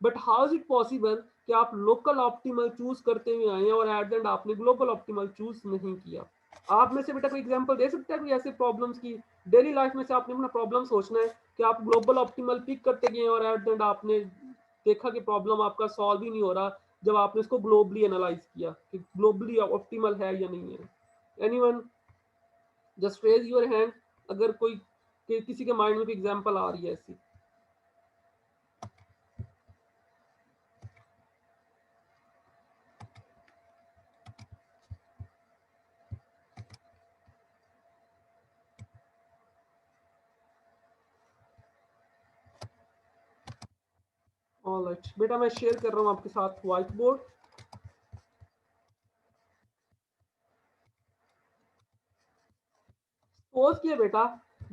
But how is it possible कि आप लोकल ऑप्टिमल चूज करते हुए आए और एट द एंड आपने ग्लोबल ऑप्टिमल चूज नहीं किया? आप में से बेटा कोई एग्जांपल दे सकता है कोई ऐसे प्रॉब्लम्स की? डेली लाइफ में से आपने अपना प्रॉब्लम सोचना है कि आप ग्लोबल ऑप्टिमल पिक करते गए और एट द एंड आपने देखा कि प्रॉब्लम आपका सॉल्व ही नहीं हो रहा जब आपने इसको ग्लोबली एनालाइज किया कि ग्लोबली ऑप्टिमल है या नहीं है। Anyone just raise your hand अगर कोई किसी के माइंड में कोई एग्जांपल आ रही है ऐसी। ऑलराइट बेटा, मैं शेयर कर रहा हूँ आपके साथ व्हाइट बोर्ड। सपोज किया बेटा,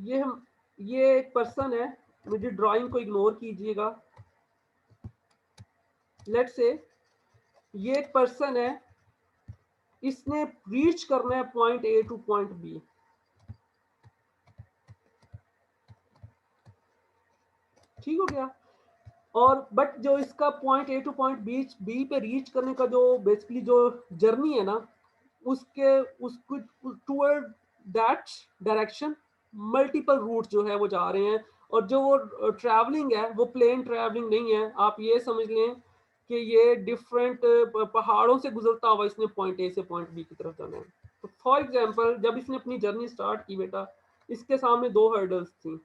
ये एक पर्सन है, मुझे ड्राइंग को इग्नोर कीजिएगा। लेट्स से ये एक पर्सन है, इसने रीच करना है point A to point B. ठीक हो गया? और बट जो इसका point A to point B पे रीच करने का जो बेसिकली जो जर्नी है ना, उसके उसको toward that direction multiple route जो है वो जा रहे हैं, और जो वो ट्रैवलिंग है वो प्लेन ट्रैवलिंग नहीं है। आप ये समझ लें कि ये डिफरेंट पहाड़ों से गुजरता हुआ इसने पॉइंट ए से पॉइंट बी की तरफ जाना है। तो फॉर एग्जांपल जब इसने अपनी जर्नी स्टार्ट की बेटा, इसके सामने दो हर्डल्स थी।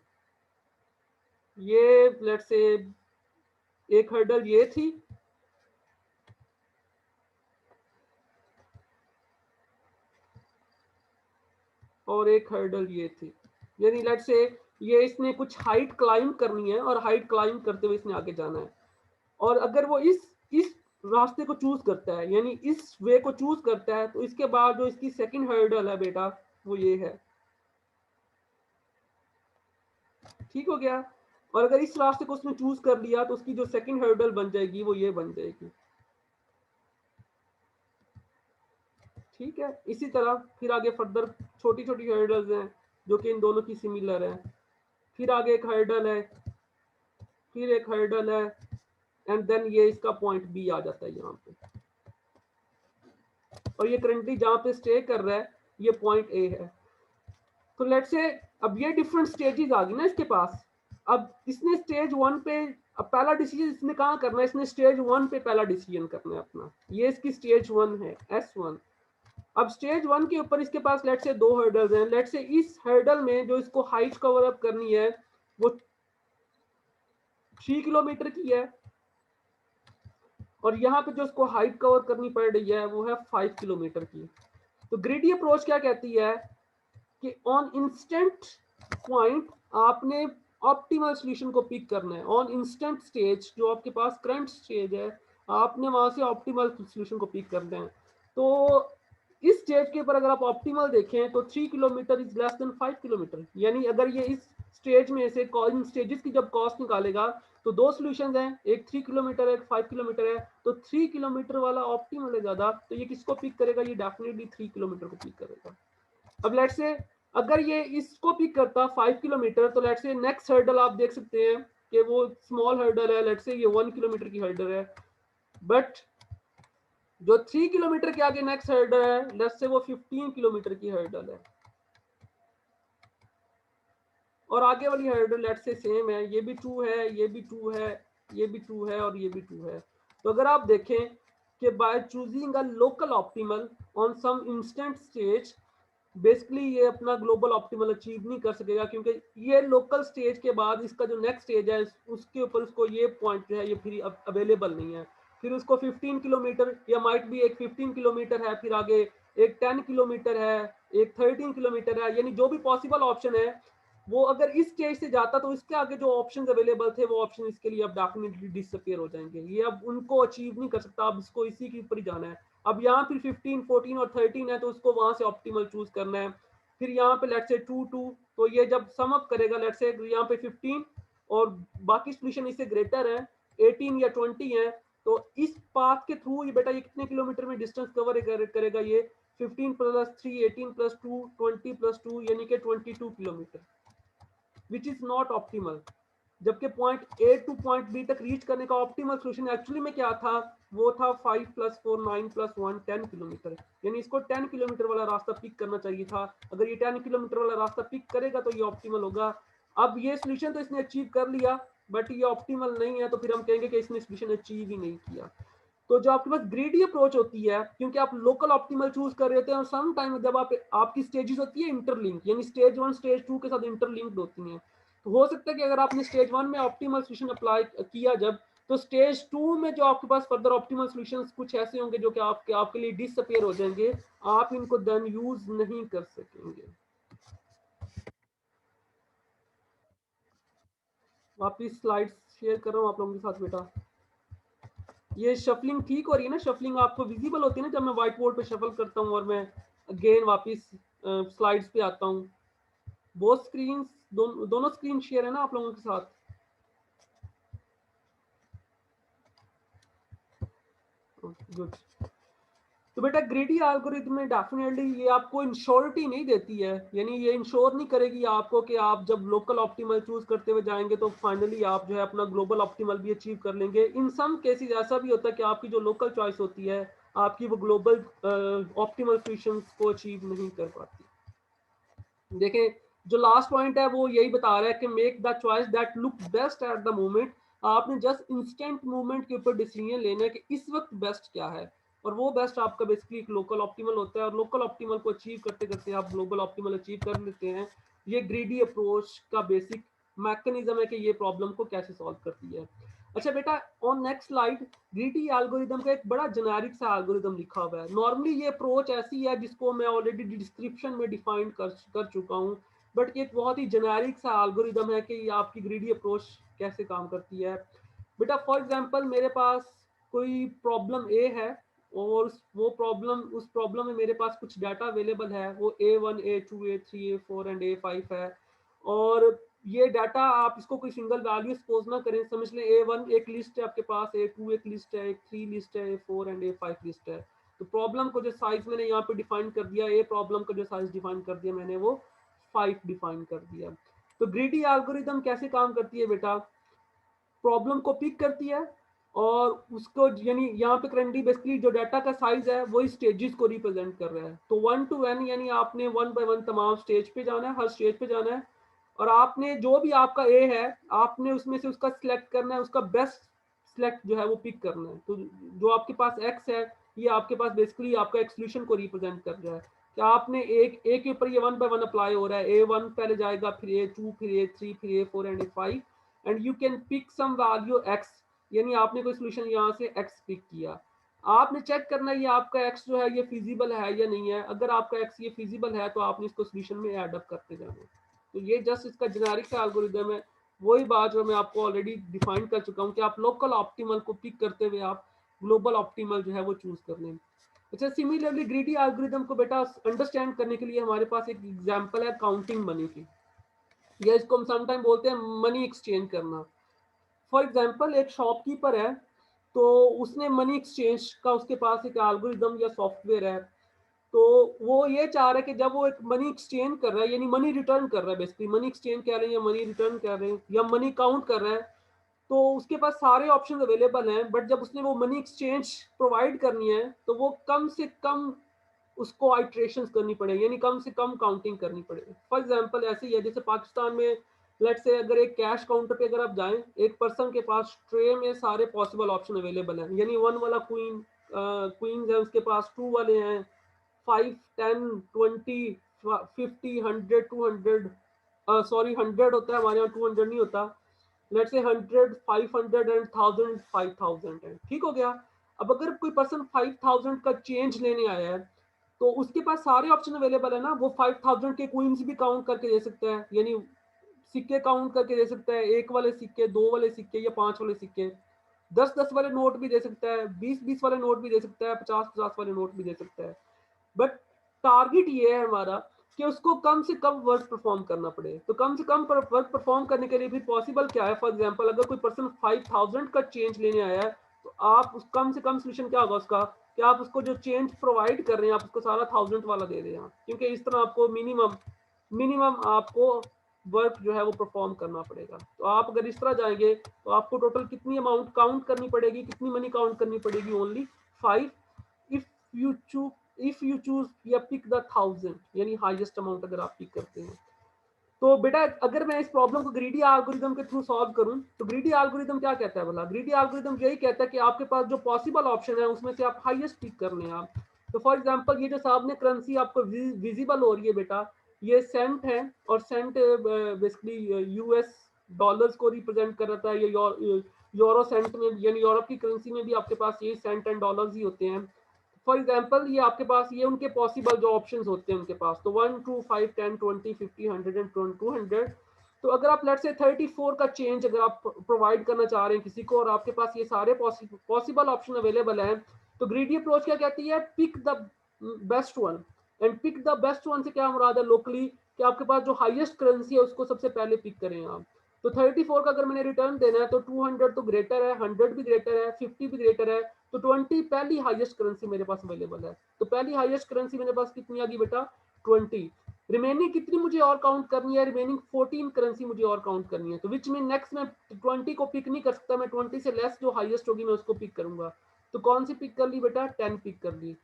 ये लेट्स से एक हर्डल ये थी, और एक हर्डल ये थी। यानी लेट्स से ये इसने कुछ हाइट क्लाइंब करनी है और हाइट क्लाइंब करते हुए इसने आगे जाना है। और अगर वो इस रास्ते को चूज करता है, यानी इस वे को चूज करता है, तो इसके बाद जो इसकी सेकंड हर्डल है बेटा वो ये है। ठीक हो गया? और अगर इस रास्ते को उसने चूज कर लिया तो उसकी जो सेकंड हर्डल बन जाएगी वो ये बन जाएगी। ठीक है? इसी तरह फिर आगे फर्दर छोटी छोटी हर्डल्स हैं जो कि इन दोनों की सिमिलर है। फिर आगे एक हर्डल है, फिर एक हर्डल है, एंड देन ये इसका पॉइंट बी आ जाता है यहाँ पे। और ये करंटली जहाँ पे स्टे कर रहा है ये पॉइंट ए है। तो लेट्स से अब ये डिफरेंट स्टेजेस आ गई ना इसके पास। अब इसने स्टेज 1 पे अब पहला डिसीजन इसने कहाँ करना है, इसने स्टेज 1 पे पहला डिसीजन करना है अपना। ये इसकी स्टेज 1 है, S1। अब स्टेज 1 के ऊपर इसके पास लेट्स से दो हर्डल्स हैं। लेट्स से इस हर्डल में जो इसको हाइट कवर अप करनी है वो 3 किलोमीटर की है, और यहाँ पे जो इसको हाइट कवर करनी पड़ रही है वो है 5 किलोमीटर की। तो ग्रिडी अप्रोच क्या कहती है कि ऑन इंस्टेंट पॉइंट आपने ऑप्टिमल सॉल्यूशन को पिक करना है। ऑन इंस्टेंट स्टेज जो आपके पास करंट स्टेज है, आपने वहां से ऑप्टिमल सॉल्यूशन को पिक करना है। तो इस स्टेज के ऊपर अगर आप ऑप्टिमल देखें तो 3 kilometre is less than 5 kilometre. यानी अगर ये इस स्टेज में से इन स्टेजेस की जब कॉस्ट निकालेगा तो दो सॉल्यूशंस हैं, एक 3 किलोमीटर है, एक 5 किलोमीटर है। तो 3 किलोमीटर वाला ऑप्टिमल है ज्यादा, तो ये किसको पिक करेगा? ये डेफिनेटली 3 किलोमीटर को पिक करेगा। अब लेट्स से अगर ये इसको पिक करता 5 किलोमीटर, तो लेट्स से नेक्स्ट हर्डल आप देख सकते हैं कि वो स्मॉल हर्डल है, लेट्स से ये 1 किलोमीटर की हर्डल है, बट जो 3 किलोमीटर के आगे नेक्स्ट हर्डल है, लेट्स से वो 15 किलोमीटर की हर्डल है, और आगे वाली हर्डल लेट्स से सेम है, ये भी 2 है, ये भी 2 है, ये भी 2 है और ये भी 2 है। तो अगर आप देखें कि by choosing a local optimal on some instant stage, basically ये अपना ग्लोबल ऑप्टिमल अचीव नहीं कर सकेगा, क्योंकि ये लोकल स्टेज के बाद इसका जो नेक्स्ट स्टेज है उसके ऊपर उसको ये पॉइंट जो है ये फिर अवेलेबल नहीं है। फिर उसको 15 किलोमीटर या माइट भी एक 15 किलोमीटर है, फिर आगे एक 10 किलोमीटर है, एक 13 किलोमीटर है, यानी जो भी पॉसिबल ऑप्शन है वो अगर इस स्टेज से जाता तो इसके आगे जो ऑप्शंस अवेलेबल थे वो ऑप्शन इसके लिए अब डेफिनेटली डिसअपियर हो जाएंगे, ये अब उनको अचीव नहीं कर सकता, अब इसको इसी के ऊपर ही जाना है। अब यहाँ फिर 15, 14 और 13 है, तो उसको वहां से ऑप्टिमल चूज करना है। फिर यहाँ पे लेट्स से 2 2, तो ये जब सम अप करेगा लेट्स से यहाँ पे 15 और बाकी सोल्यूशन इससे ग्रेटर है 18 या 20 है, तो इस पाथ के थ्रू ये बेटा ये कितने किलोमीटर में डिस्टेंस कवर करेगा, ये 15 प्लस 3 18 प्लस 2 20 प्लस 2 यानी कि 22 kilometre, which is not optimal. जबकि point A to point B तक रीच करने का ऑप्टिमल सोल्यूशन एक्चुअली में क्या था, वो था 5 प्लस 4 9 प्लस 1 10 किलोमीटर, यानी इसको 10 किलोमीटर वाला रास्ता पिक करना चाहिए था। अगर ये 10 किलोमीटर वाला रास्ता पिक करेगा तो ये ऑप्टिमल होगा। अब ये सोल्यूशन तो इसने अचीव कर लिया, बट ये ऑप्टिमल नहीं है, तो फिर हम कहेंगे कि इसने सोल्यूशन अचीव ही नहीं किया। तो जो आपके पास ग्रेडी अप्रोच होती है, क्योंकि आप लोकल ऑप्टिमल चूज कर रहे होते हैं, और सम टाइम जब आपकी स्टेजेस होती है इंटरलिंक, यानी स्टेज 1 स्टेज 2 के साथ इंटरलिंक्ड होती हैं, तो हो सकता है कि अगर आपने स्टेज 1 में ऑप्टिमल सोल्यूशन अप्लाई किया जब, तो स्टेज 2 में जो आपके पास फर्दर ऑप्टिमल सोल्यूशंस कुछ ऐसे होंगे जो कि आपके लिए डिसअपियर हो जाएंगे, आप इनको देन यूज नहीं कर सकेंगे। वापिस स्लाइड्स शेयर कर रहा हूँ आप लोगों के साथ बेटा। ये शफलिंग ठीक हो रही है ना, शफलिंग आपको विजिबल होती है ना जब मैं व्हाइट बोर्ड पे शफल करता हूँ और मैं अगेन वापस स्लाइड्स पे आता हूँ। बोथ स्क्रीन दोनों स्क्रीन शेयर है ना आप लोगों के साथ? गुड। तो बेटा ग्रेडी एल्गोरिथम में डेफिनेटली ये आपको इंश्योरिटी नहीं देती है, यानी ये इंश्योर नहीं करेगी आपको कि आप जब लोकल ऑप्टिमल चूज करते हुए जाएंगे तो फाइनली आप जो है अपना ग्लोबल ऑप्टिमल भी अचीव कर लेंगे। इन सम केसेस ऐसा भी होता है कि आपकी जो लोकल चॉइस होती है आपकी वो ग्लोबल ऑप्टिमल सोल्यूशंस को अचीव नहीं कर पाती। देखें जो लास्ट पॉइंट है वो यही बता रहा है कि make the choice that look best at the moment. आपने जस्ट इंस्टेंट मूवमेंट के ऊपर डिसीजन लेना है कि इस वक्त बेस्ट क्या है, और वो बेस्ट आपका बेसिकली एक लोकल ऑप्टिमल होता है, और लोकल ऑप्टिमल को अचीव करते करते आप ग्लोबल ऑप्टिमल अचीव कर लेते हैं। ये ग्रीडी अप्रोच का बेसिक मैकेनिज्म है कि ये प्रॉब्लम को कैसे सॉल्व करती है। अच्छा बेटा on next slide greedy algorithm का एक बड़ा जेनेरिक सा एल्गोरिदम लिखा हुआ है। नॉर्मली ये अप्रोच ऐसी है जिसको मैं ऑलरेडी डिस्क्रिप्शन में डिफाइन कर चुका हूँ, बट ये एक बहुत ही जेनेरिक सा एल्गोरिदम है कि ये आपकी ग्रीडी अप्रोच कैसे काम करती है। बेटा फॉर एग्जांपल मेरे पास कोई प्रॉब्लम ए है, और उस प्रॉब्लम में मेरे पास कुछ डाटा अवेलेबल है, वो A1 A2 A3 A4 and A5 है, और ये डाटा आप इसको कोई सिंगल वैल्यू सपोज ना करें, समझ लें A1 एक लिस्ट है आपके पास, A2 एक लिस्ट है, A3 लिस्ट है, A4 एंड A5 लिस्ट है। तो प्रॉब्लम को जो साइज मैंने यहाँ पे डिफाइन कर दिया, ए प्रॉब्लम का जो साइज डिफाइन कर दिया मैंने वो 5 डिफाइन कर दिया। तो ग्रीडी एल्गोरिदम कैसे काम करती है बेटा, प्रॉब्लम को पिक करती है और उसको यानी यहाँ पे करंटली बेसिकली जो डाटा का साइज है वो स्टेजेस को रिप्रेजेंट कर रहा है। तो 1 to n यानी आपने 1 by 1 तमाम स्टेज पे जाना है, हर स्टेज पे जाना है, और आपने जो भी आपका ए है आपने उसमें से उसका सिलेक्ट करना है, उसका बेस्ट सिलेक्ट जो है वो पिक करना है। तो जो आपके पास एक्स है ये आपके पास बेसिकली आपका एक सोल्यूशन को रिप्रेजेंट कर रहा है कि आपने एक ए के ऊपर ये 1 by 1 अप्लाई हो रहा है, A1 पहले जाएगा, फिर A2 फिर A3 फिर A4 and A5, and you can pick some value x, यानी आपने कोई सोल्यूशन यहाँ से x पिक किया। आपने चेक करना है ये आपका x जो है ये फिजिबल है या नहीं है, अगर आपका x ये फिजिबल है तो आपने इसको सोल्यूशन में ऐड अप करते जाना है। तो ये जस्ट इसका जेनेरिक सा एल्गोरिथम है, वही बात जो मैं आपको ऑलरेडी डिफाइन कर चुका हूँ कि आप लोकल ऑप्टिमल को पिक करते हुए आप ग्लोबल ऑप्टिमल जो है वो चूज कर लें। अच्छा सिमिलरली ग्रीडी एल्गोरिथम को बेटा अंडरस्टैंड करने के लिए हमारे पास एक एग्जांपल है काउंटिंग मनी की, या इसको हम समटाइम बोलते हैं मनी एक्सचेंज करना। फॉर एग्जांपल एक शॉपकीपर है, तो उसने मनी एक्सचेंज का उसके पास एक एल्गोरिथम या सॉफ्टवेयर है, तो वो ये चाह रहा है कि जब वो एक मनी एक्सचेंज कर रहा है, यानी मनी रिटर्न कर रहा है, बेसिकली मनी एक्सचेंज कह रहे हैं या मनी रिटर्न कर रहे हैं या मनी काउंट कर रहा है, तो उसके पास सारे ऑप्शन अवेलेबल हैं, बट जब उसने वो मनी एक्सचेंज प्रोवाइड करनी है तो वो कम से कम उसको आइट्रेशंस करनी पड़ेगी, यानी कम से कम काउंटिंग करनी पड़ेगी। फॉर एग्जांपल ऐसे ही है जैसे पाकिस्तान में लेट से अगर एक कैश काउंटर पे अगर आप जाएं, एक पर्सन के पास ट्रे में सारे पॉसिबल ऑप्शन अवेलेबल हैं, यानी 1 वाला क्वींस है उसके पास, 2 वाले हैं, 5 10 20 50 100 200, सॉरी 100 होता है हमारे यहाँ, 200 नहीं होता। लेट्स से 100 500 एंड 1000 5000 है, ठीक हो गया। अब अगर कोई पर्सन 5000 का चेंज लेने आया है तो उसके पास सारे ऑप्शन अवेलेबल है ना, वो 5000 के क्वींस भी काउंट करके दे सकता है, यानी सिक्के काउंट करके दे सकता है, 1 वाले सिक्के, 2 वाले सिक्के या 5 वाले सिक्के, 10 वाले नोट भी दे सकता है, 20 वाले नोट भी दे सकता है, 50 वाले नोट भी दे सकता है। बट टारगेट ये है हमारा कि उसको कम से कम वर्क परफॉर्म करना पड़े। तो कम से कम वर्क परफॉर्म करने के लिए भी पॉसिबल क्या है, फॉर एग्जांपल अगर कोई पर्सन 5000 का चेंज लेने आया है तो आप उस कम से कम सोल्यूशन क्या होगा उसका, कि आप उसको जो चेंज प्रोवाइड कर रहे हैं आप उसको सारा 1000 वाला दे दें, क्योंकि इस तरह आपको मिनिमम मिनिमम आपको वर्क जो है वो परफॉर्म करना पड़ेगा। तो आप अगर इस तरह जाएंगे तो आपको टोटल कितनी अमाउंट काउंट करनी पड़ेगी, कितनी मनी काउंट करनी पड़ेगी, only 5। If you choose if you choose या पिक द 1000, यानी हाईएस्ट अमाउंट अगर आप पिक करते हैं। तो बेटा अगर मैं इस प्रॉब्लम को ग्रीडी एल्गोरिथम के थ्रू सॉल्व करूं तो ग्रीडी एल्गोरिथम क्या कहता है, बोला ग्रीडी एल्गोरिथम यही कहता है कि आपके पास जो पॉसिबल ऑप्शन है उसमें से आप हाईएस्ट पिक कर लें आप। तो फॉर एग्जांपल ये जो सामने करेंसी आपको विजिबल हो रही है बेटा, ये सेंट है, और सेंट बेसिकली यूएस डॉलर्स को रिप्रेजेंट कर रहा है, ये यूरो सेंट में, यानी यूरोप की करेंसी में भी आपके पास ये सेंट एंड डॉलर्स ही होते हैं। फॉर एग्जाम्पल ये आपके पास ये उनके पॉसिबल जो ऑप्शंस होते हैं उनके पास, तो 1 2 5 10 20 50 100 एंड 200। तो अगर आप लेट्स से 34 का चेंज अगर आप प्रोवाइड करना चाह रहे हैं किसी को और आपके पास ये सारे पॉसिबल ऑप्शन अवेलेबल हैं, तो ग्रीडी अप्रोच क्या कहती है, pick the best one. And pick the best one से क्या मुराद है लोकली, कि आपके पास जो हाईएस्ट करेंसी है उसको सबसे पहले पिक करें आप। तो 34 का अगर मैंने रिटर्न देना है तो 200 तो ग्रेटर है, 100 भी ग्रेटर है, 50 भी ग्रेटर है, तो 20 पहली हाईएस्ट करेंसी मेरे पास अवेलेबल है। तो पहली हाईएस्ट करेंसी मेरे पास कितनी आ गई बेटा, 20। रिमेनिंग कितनी मुझे और काउंट करनी है, रिमेनिंग 14 करेंसी मुझे और काउंट करनी है। तो विच में नेक्स्ट मैं 20 को पिक नहीं कर सकता, मैं 20 से लेस जो हाईएस्ट होगी मैं उसको पिक करूंगा। तो कौन सी पिक कर ली बेटा, 10 पिक कर ली।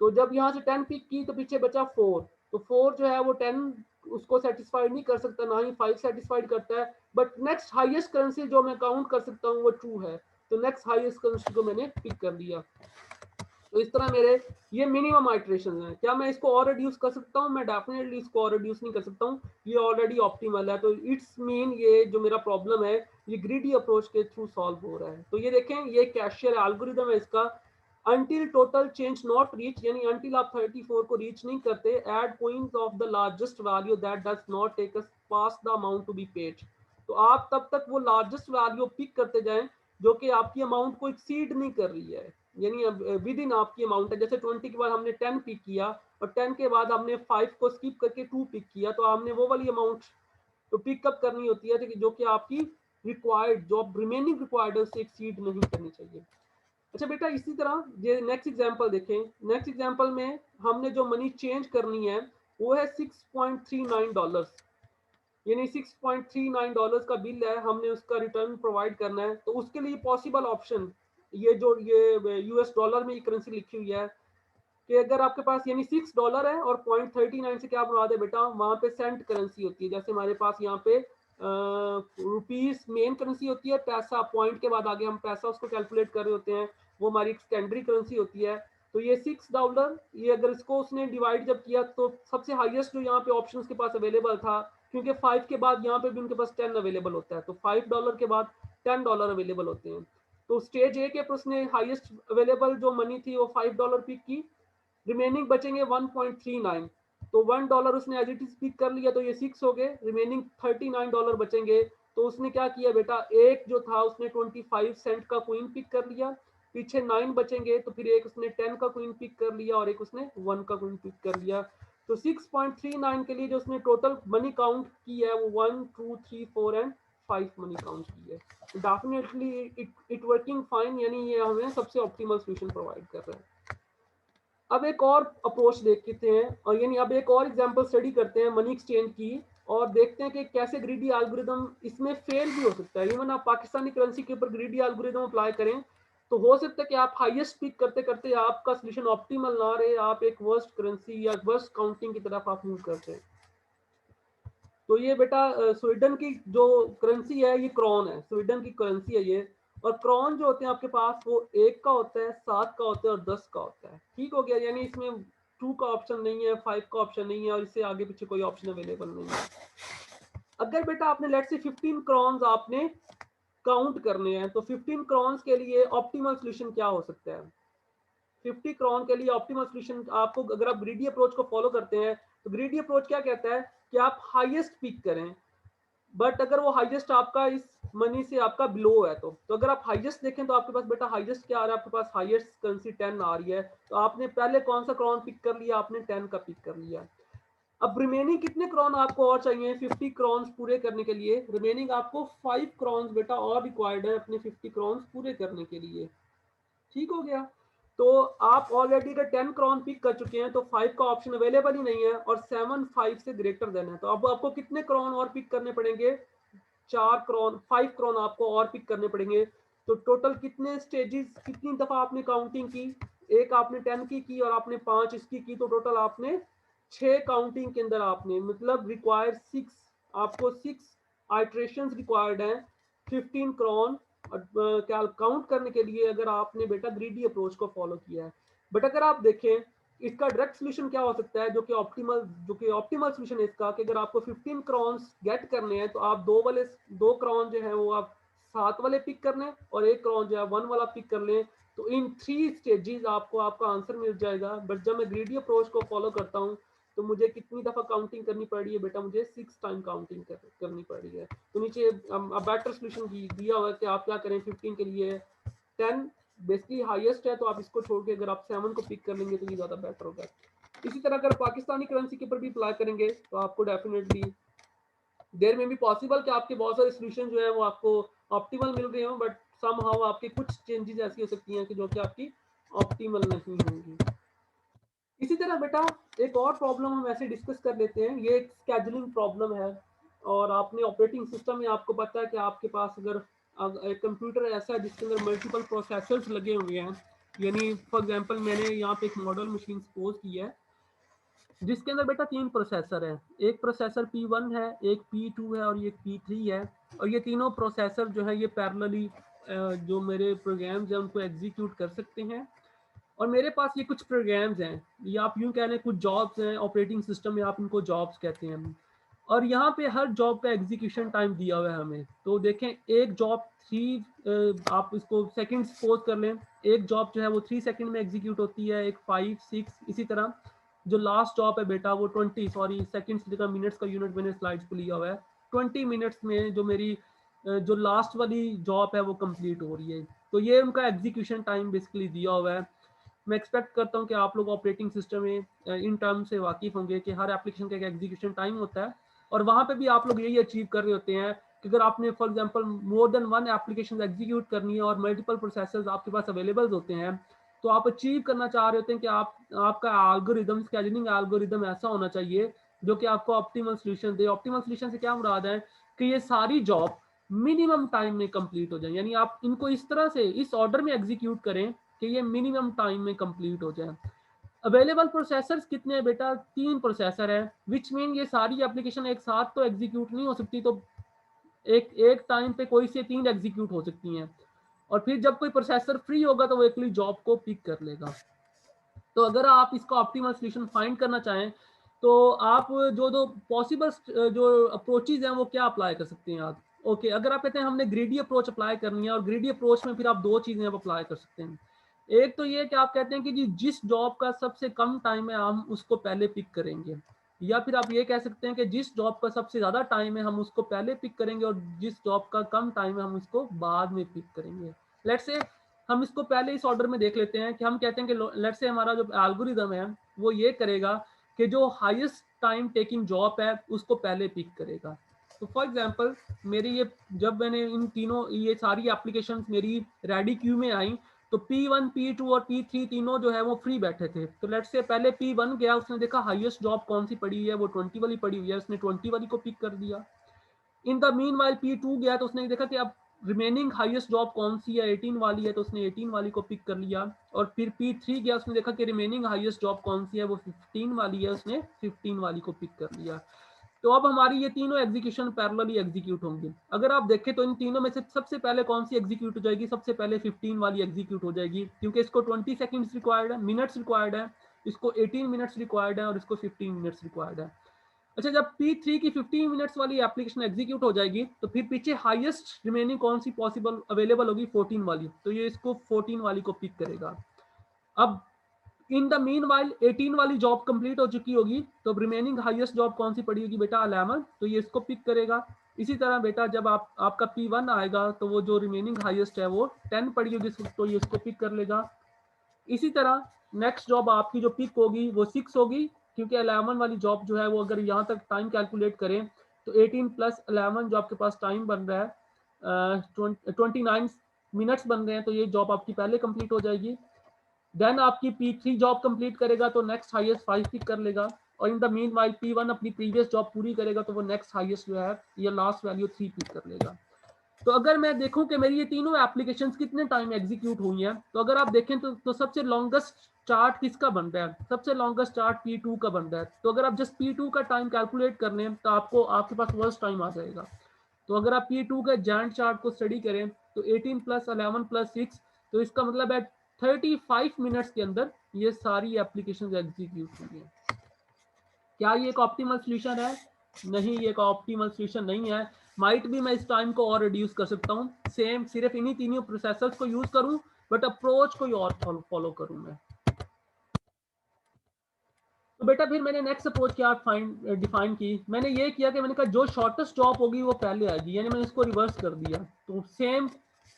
तो जब यहाँ से 10 पिक की तो पीछे बचा 4, तो 4 जो है वो 10 उसको सेटिस्फाइड नहीं कर सकता, ना ही 5 सेटिस्फाइड करता है। बट नेक्स्ट हाईएस्ट करेंसी जो मैं काउंट कर सकता हूँ वो 2 है, तो नेक्स्ट हाईएस्ट करेंसी को मैंने पिक कर लिया। तो इस तरह मेरे ये मिनिमम आइट्रेशन है। क्या मैं इसको और रिड्यूस कर सकता हूँ, मैं डेफिनेटली इसको और रिड्यूस नहीं कर सकता हूँ, ये ऑलरेडी ऑप्टिमल है। तो इट्स मीन ये जो मेरा प्रॉब्लम है ये ग्रीडी अप्रोच के थ्रू सॉल्व हो रहा है। तो ये देखें ये कैशियर एल्गोरिथम है इसका, until total change not reach, यानी until आप 34 को रीच नहीं करते, add coins of the largest value that does not take us past the amount to be paid। तो आप तब तक वो लार्जेस्ट वैल्यू पिक करते जाएं जो कि आपकी अमाउंट को एक्सीड नहीं कर रही है, यानी विद इन आपकी अमाउंट है। जैसे 20 के बाद हमने 10 पिक किया और 10 के बाद हमने 5 को स्किप करके 2 पिक किया, तो हमने वो वाली अमाउंट तो पिकअप करनी होती है जो कि आपकी रिक्वायर्ड जो रिमेनिंग रिक्वायर्ड है उससे एक्सीड नहीं करनी चाहिए। अच्छा बेटा इसी तरह ये नेक्स्ट एग्जांपल देखें। नेक्स्ट एग्जांपल में हमने जो मनी चेंज करनी है वो है $6.39, यानी $6.39 का बिल है, हमने उसका रिटर्न प्रोवाइड करना है। तो उसके लिए पॉसिबल ऑप्शन ये जो ये यूएस डॉलर में ये करेंसी लिखी हुई है कि अगर आपके पास यानी $6 है और 0.39 से क्या बना दे बेटा, वहां पे सेंट करेंसी होती है। जैसे हमारे पास यहाँ पे रुपीस मेन करेंसी होती है, पैसा पॉइंट के बाद आगे हम पैसा उसको कैलकुलेट कर रहे होते हैं, वो हमारी एक सेकेंडरी करेंसी होती है। तो ये $6, ये अगर इसको उसने डिवाइड जब किया तो सबसे हाईएस्ट जो यहाँ पे ऑप्शन उसके पास अवेलेबल था, क्योंकि 5 के बाद यहाँ पे भी उनके पास 10 अवेलेबल होता है, तो $5 के बाद $10 अवेलेबल होते हैं। तो स्टेज ए के पर उसने हाईएस्ट अवेलेबल जो मनी थी वो $5 पिक की, रिमेनिंग बचेंगे 1.39। तो $1 उसने एज इट इज पिक कर लिया, तो ये 6 हो गए, रिमेनिंग $39 बचेंगे। तो उसने क्या किया बेटा, एक जो था उसने 25 सेंट का क्वीन पिक कर लिया, पीछे 9 बचेंगे, तो फिर एक उसने 10 का क्वीन पिक कर लिया और एक उसने 1 का क्वीन पिक कर लिया। तो 6.39 के लिए जो उसने टोटल मनी काउंट की है वो 1 2 3 4 एंड 5 मनी काउंट की है। डेफिनेटली इट वर्किंग फाइन, यानी ये हमें सबसे ऑप्टिमल सोल्यूशन प्रोवाइड कर रहा है। अब एक और अप्रोच देखते हैं, और यानी अब एक और एग्जांपल स्टडी करते हैं मनी एक्सचेंज की, और देखते हैं कि कैसे ग्रीडी एल्गोरिदम इसमें फेल भी हो सकता है। इवन आप पाकिस्तानी करेंसी के ऊपर ग्रीडी एल्गोरिदम अप्लाई करें तो हो सकता है कि आप हाईएस्ट पिक करते करते आपका सोल्यूशन ऑप्टिमल ना रहे, आप एक वर्स्ट करेंसी या वर्स्ट काउंटिंग की तरफ आप मूव करते हैं। तो ये बेटा स्वीडन की जो करेंसी है ये क्रॉन है, स्वीडन की करेंसी है ये। और क्रॉन जो होते हैं आपके पास वो 1 का होता है, 7 का होता है और 10 का होता है। ठीक हो गया, यानी इसमें 2 का ऑप्शन नहीं है, 5 का ऑप्शन नहीं है, और इससे आगे पीछे कोई ऑप्शन अवेलेबल नहीं है। अगर बेटा आपने लेट्स से 15 क्रॉन्स आपने काउंट करने हैं, तो 15 क्रॉन्स के लिए ऑप्टिमल सोल्यूशन क्या हो सकता है? 50 क्रॉन के लिए ऑप्टिमल सोल्यूशन आपको, अगर आप ग्रीडी अप्रोच को फॉलो करते हैं तो ग्रीडी अप्रोच क्या कहता है कि आप हाईएस्ट पिक करें, बट अगर वो हाईएस्ट आपका इस मनी से आपका बिलो है तो अगर आप हाईएस्ट देखें तो आपके पास बेटा हाईएस्ट क्या आ रहा है, आपके पास हाईएस्ट करेंसी 10 आ रही है। तो आपने पहले कौन सा क्रॉन पिक कर लिया? आपने 10 का पिक कर लिया। अब रिमेनिंग कितने क्रॉन आपको और चाहिए 50 क्रॉन्स पूरे करने के लिए? रिमेनिंग आपको 5 क्रॉन्स बेटा और रिक्वायर्ड है अपने 50 क्रॉन्स पूरे करने के लिए। ठीक हो गया। तो आप ऑलरेडी अगर 10 क्रॉन पिक कर चुके हैं तो 5 का ऑप्शन अवेलेबल ही नहीं है, और 7 5 से ग्रेटर देन है। तो अब आपको कितने क्रॉन और पिक करने पड़ेंगे? 4 क्रॉन, 5 क्रॉन आपको और पिक करने पड़ेंगे। तो टोटल कितने स्टेजेस, कितनी दफा आपने काउंटिंग की? एक आपने 10 की और आपने 5 इसकी की, तो टोटल आपने 6 काउंटिंग के अंदर आपने, मतलब रिक्वायर्ड 6, आपको 6 आइट्रेशंस रिक्वायर्ड हैं 15 क्रॉन क्या काउंट करने के लिए, अगर आपने बेटा ग्रीडी अप्रोच को फॉलो किया है। बट अगर आप देखें इसका डायरेक्ट सोल्यूशन क्या हो सकता है, जो कि ऑप्टिमल सोल्यूशन है इसका, कि अगर आपको 15 क्रॉन्स गेट करने हैं तो आप दो क्रॉन जो है वो आप 7 वाले पिक कर लें और एक क्रॉन जो है 1 वाला पिक कर लें। तो इन 3 स्टेजेस आपको आपका आंसर मिल जाएगा। बट जब मैं ग्रीडी अप्रोच को फॉलो करता हूँ तो मुझे कितनी दफा काउंटिंग करनी पड़ रही है बेटा? मुझे 6 टाइम काउंटिंग करनी पड़ रही है। तो नीचे बेटर सोल्यूशन दिया हुआ है कि आप क्या करें 15 के लिए। 10 बेसिकली हाईएस्ट है, तो आप इसको छोड़ के अगर आप 7 को पिक कर लेंगे तो ये ज़्यादा बेटर होगा। इसी तरह अगर पाकिस्तानी करेंसी के ऊपर भी अप्लाई करेंगे तो आपको डेफिनेटली देर में भी पॉसिबल कि आपके बहुत सारे सोल्यूशन जो है वो आपको ऑप्टिमल मिल रहे हो, बट समहाउ आपके कुछ चेंजेस ऐसी हो सकती हैं कि जो कि आपकी ऑप्टिमल नहीं होंगी। इसी तरह बेटा एक और प्रॉब्लम हम ऐसे डिस्कस कर लेते हैं, ये एक स्केजुलिंग प्रॉब्लम है। और आपने ऑपरेटिंग सिस्टम में आपको पता है कि आपके पास अगर एक कंप्यूटर ऐसा है जिसके अंदर मल्टीपल प्रोसेसर्स लगे हुए हैं, यानी फॉर एग्जांपल मैंने यहाँ पे एक मॉडल मशीन सपोज की है जिसके अंदर बेटा 3 प्रोसेसर है। एक प्रोसेसर P1 है, एक P2 है और ये P3 है। और ये तीनों प्रोसेसर जो है ये पैरेलली जो मेरे प्रोग्राम्स हैं उनको एग्जीक्यूट कर सकते हैं। और मेरे पास ये कुछ प्रोग्राम्स हैं, ये आप यूं कह लें कुछ जॉब्स हैं, ऑपरेटिंग सिस्टम में आप इनको जॉब्स कहते हैं। और यहाँ पे हर जॉब का एग्जीक्यूशन टाइम दिया हुआ है हमें। तो देखें एक जॉब 3 आप इसको सेकंड सपोज कर लें, एक जॉब जो है वो 3 सेकंड में एग्जीक्यूट होती है, एक 5 6 इसी तरह। जो लास्ट जॉब है बेटा वो 20 सेकंड से जगह मिनट्स का यूनिट मैंने स्लाइड्स पे लिया हुआ है, 20 मिनट्स में जो मेरी जो लास्ट वाली जॉब है वो कंप्लीट हो रही है। तो ये उनका एग्जीक्यूशन टाइम बेसिकली दिया हुआ है। मैं एक्सपेक्ट करता हूँ कि आप लोग ऑपरेटिंग सिस्टम में इन टर्म से वाकिफ होंगे कि हर एप्लीकेशन का एक एग्जीक्यूशन टाइम होता है, और वहाँ पे भी आप लोग यही अचीव कर रहे होते हैं कि अगर आपने for example more than 1 application execute करनी है और मल्टीपल प्रोसेसर्स आपके पास अवेलेबल होते हैं, तो आप अचीव करना चाह रहे होते हैं कि आपका एल्गोरिदम, स्केड्यूलिंग एल्गोरिदम ऐसा होना चाहिए जो कि आपको ऑप्टिमल सोल्यूशन दे। ऑप्टिमल सोल्यूशन से क्या मुराद है कि ये सारी जॉब मिनिमम टाइम में कंप्लीट हो जाए, यानी आप इनको इस तरह से इस ऑर्डर में एग्जीक्यूट करें कि ये मिनिमम टाइम में कंप्लीट हो जाए। अवेलेबल प्रोसेसर्स कितने हैं बेटा? 3 प्रोसेसर है, विच मीन ये सारी एप्लीकेशन एक साथ तो एग्जीक्यूट नहीं हो सकती, तो एक एक टाइम पे कोई से 3 एग्जीक्यूट हो सकती हैं। और फिर जब कोई प्रोसेसर फ्री होगा तो वो अगली जॉब को पिक कर लेगा। तो अगर आप इसका ऑप्टिमल सोल्यूशन फाइंड करना चाहें तो आप जो दो पॉसिबल जो अप्रोचेज हैं वो क्या अप्लाई कर सकते हैं आप? ओके, अगर आप कहते हैं हमने ग्रीडी अप्रोच अप्लाई करनी है, और ग्रीडी अप्रोच में फिर आप 2 चीजें आप अप्लाई कर सकते हैं। एक तो ये कि आप कहते हैं कि जी जिस जॉब का सबसे कम टाइम है हम उसको पहले पिक करेंगे, या फिर आप ये कह सकते हैं कि जिस जॉब का सबसे ज्यादा टाइम है हम उसको पहले पिक करेंगे और जिस जॉब का कम टाइम है हम उसको बाद में पिक करेंगे। लेट्स से हम इसको पहले इस ऑर्डर में देख लेते हैं कि हम कहते हैं कि लेट्स से हमारा जो एल्गोरिदम है वो ये करेगा कि जो हाईएस्ट टाइम टेकिंग जॉब है उसको पहले पिक करेगा। तो फॉर एग्जांपल मेरी ये जब मैंने इन तीनों ये सारी एप्लीकेशंस मेरी रेडी क्यू में आई तो P1, P2 और P3 तीनों जो है वो फ्री बैठे थे। तो लेट्स से पहले P1 गया, उसने देखा हाईएस्ट जॉब कौन सी पड़ी हुई है, वो 20 वाली पड़ी हुई है, उसने 20 वाली को पिक कर दिया। In the mean while P2 गया तो उसने देखा कि अब रिमेनिंग हाईएस्ट जॉब कौन सी है, 18 वाली है, तो उसने 18 वाली को पिक कर लिया। और फिर P3 गया, उसने देखा कि रिमेनिंग हाईएस्ट जॉब कौन सी है, वो 15 वाली है, उसने 15 वाली को पिक कर लिया। तो अब हमारी ये तीनों एग्जीक्यूशन पैरेलली एग्जीक्यूट होंगे। अगर आप देखें तो इन तीनों में से सबसे पहले कौन सी एग्जीक्यूट हो जाएगी, सबसे पहले 15 वाली एग्जीक्यूट हो जाएगी, क्योंकि इसको 20 सेकंड्स रिक्वायर्ड है, मिनट्स रिक्वायर्ड है, इसको 18 मिनट्स रिक्वायर्ड है और इसको 15 मिनट्स रिक्वायर्ड है। अच्छा, जब P3 की 15 मिनट्स वाली एप्लीकेशन एग्जीक्यूट हो जाएगी तो फिर पीछे हाईएस्ट रिमेनिंग कौन सी पॉसिबल अवेलेबल होगी, 14 वाली, तो ये इसको 14 वाली को पिक करेगा। अब इन द मीन वाइल 18 वाली जॉब कंप्लीट हो चुकी होगी, तो रिमेनिंग हाईएस्ट जॉब कौन सी पड़ी होगी बेटा, 11, तो ये इसको पिक करेगा। इसी तरह बेटा जब आपका P1 आएगा तो वो जो रिमेनिंग हाईएस्ट है वो 10 पड़ी होगी, तो ये इसको पिक कर लेगा। इसी तरह नेक्स्ट जॉब आपकी जो पिक होगी वो 6 होगी, क्योंकि 11 वाली जॉब जो है वो अगर यहाँ तक टाइम कैलकुलेट करें तो 18 प्लस 11 जो आपके पास टाइम बन रहा है 29 मिनट्स बन रहे हैं, तो ये जॉब आपकी पहले कंप्लीट हो जाएगी। देन आपकी P3 जॉब कंप्लीट करेगा तो नेक्स्ट हाईएस्ट 5 पिक कर लेगा, और in the mean while P1 अपनी प्रीवियस जॉब पूरी करेगा तो वो नेक्स्ट हाईएस्ट जो है ये लास्ट वैल्यू 3 पिक कर लेगा। तो अगर मैं देखूं कि मेरी ये तीनों एप्लीकेशंस कितने टाइम एग्जीक्यूट हुई हैं, तो अगर आप देखें तो सबसे लॉन्गेस्ट चार्ट किसका बन रहा है, सबसे लॉन्गेस्ट चार्ट P2 का बन रहा है। तो अगर आप जस्ट P2 का टाइम कैलकुलेट कर लें तो आपके पास वर्स्ट टाइम आ जाएगा। तो अगर आप P2 के जैंट चार्ट को स्टडी करें तो 18 प्लस 11 प्लस 6, तो इसका मतलब है 35 मिनट्स के अंदर ये सारी एप्लीकेशन एग्जीक्यूट हुई है। क्या ये एक ऑप्टिमल सोल्यूशन है? नहीं, ये एक ऑप्टिमल सोल्यूशन नहीं है। माइट भी मैं इस टाइम को और रिड्यूस कर सकता हूँ, सेम सिर्फ इन्हीं तीनों प्रोसेसर्स को यूज करूँ, बट अप्रोच कोई और फॉलो करूँ मैं। तो बेटा फिर मैंने नेक्स्ट अप्रोच क्या डिफाइन की, मैंने ये किया कि मैंने कहा जो शॉर्टेस्ट जॉब होगी वो पहले आएगी, यानी मैंने इसको रिवर्स कर दिया। तो सेम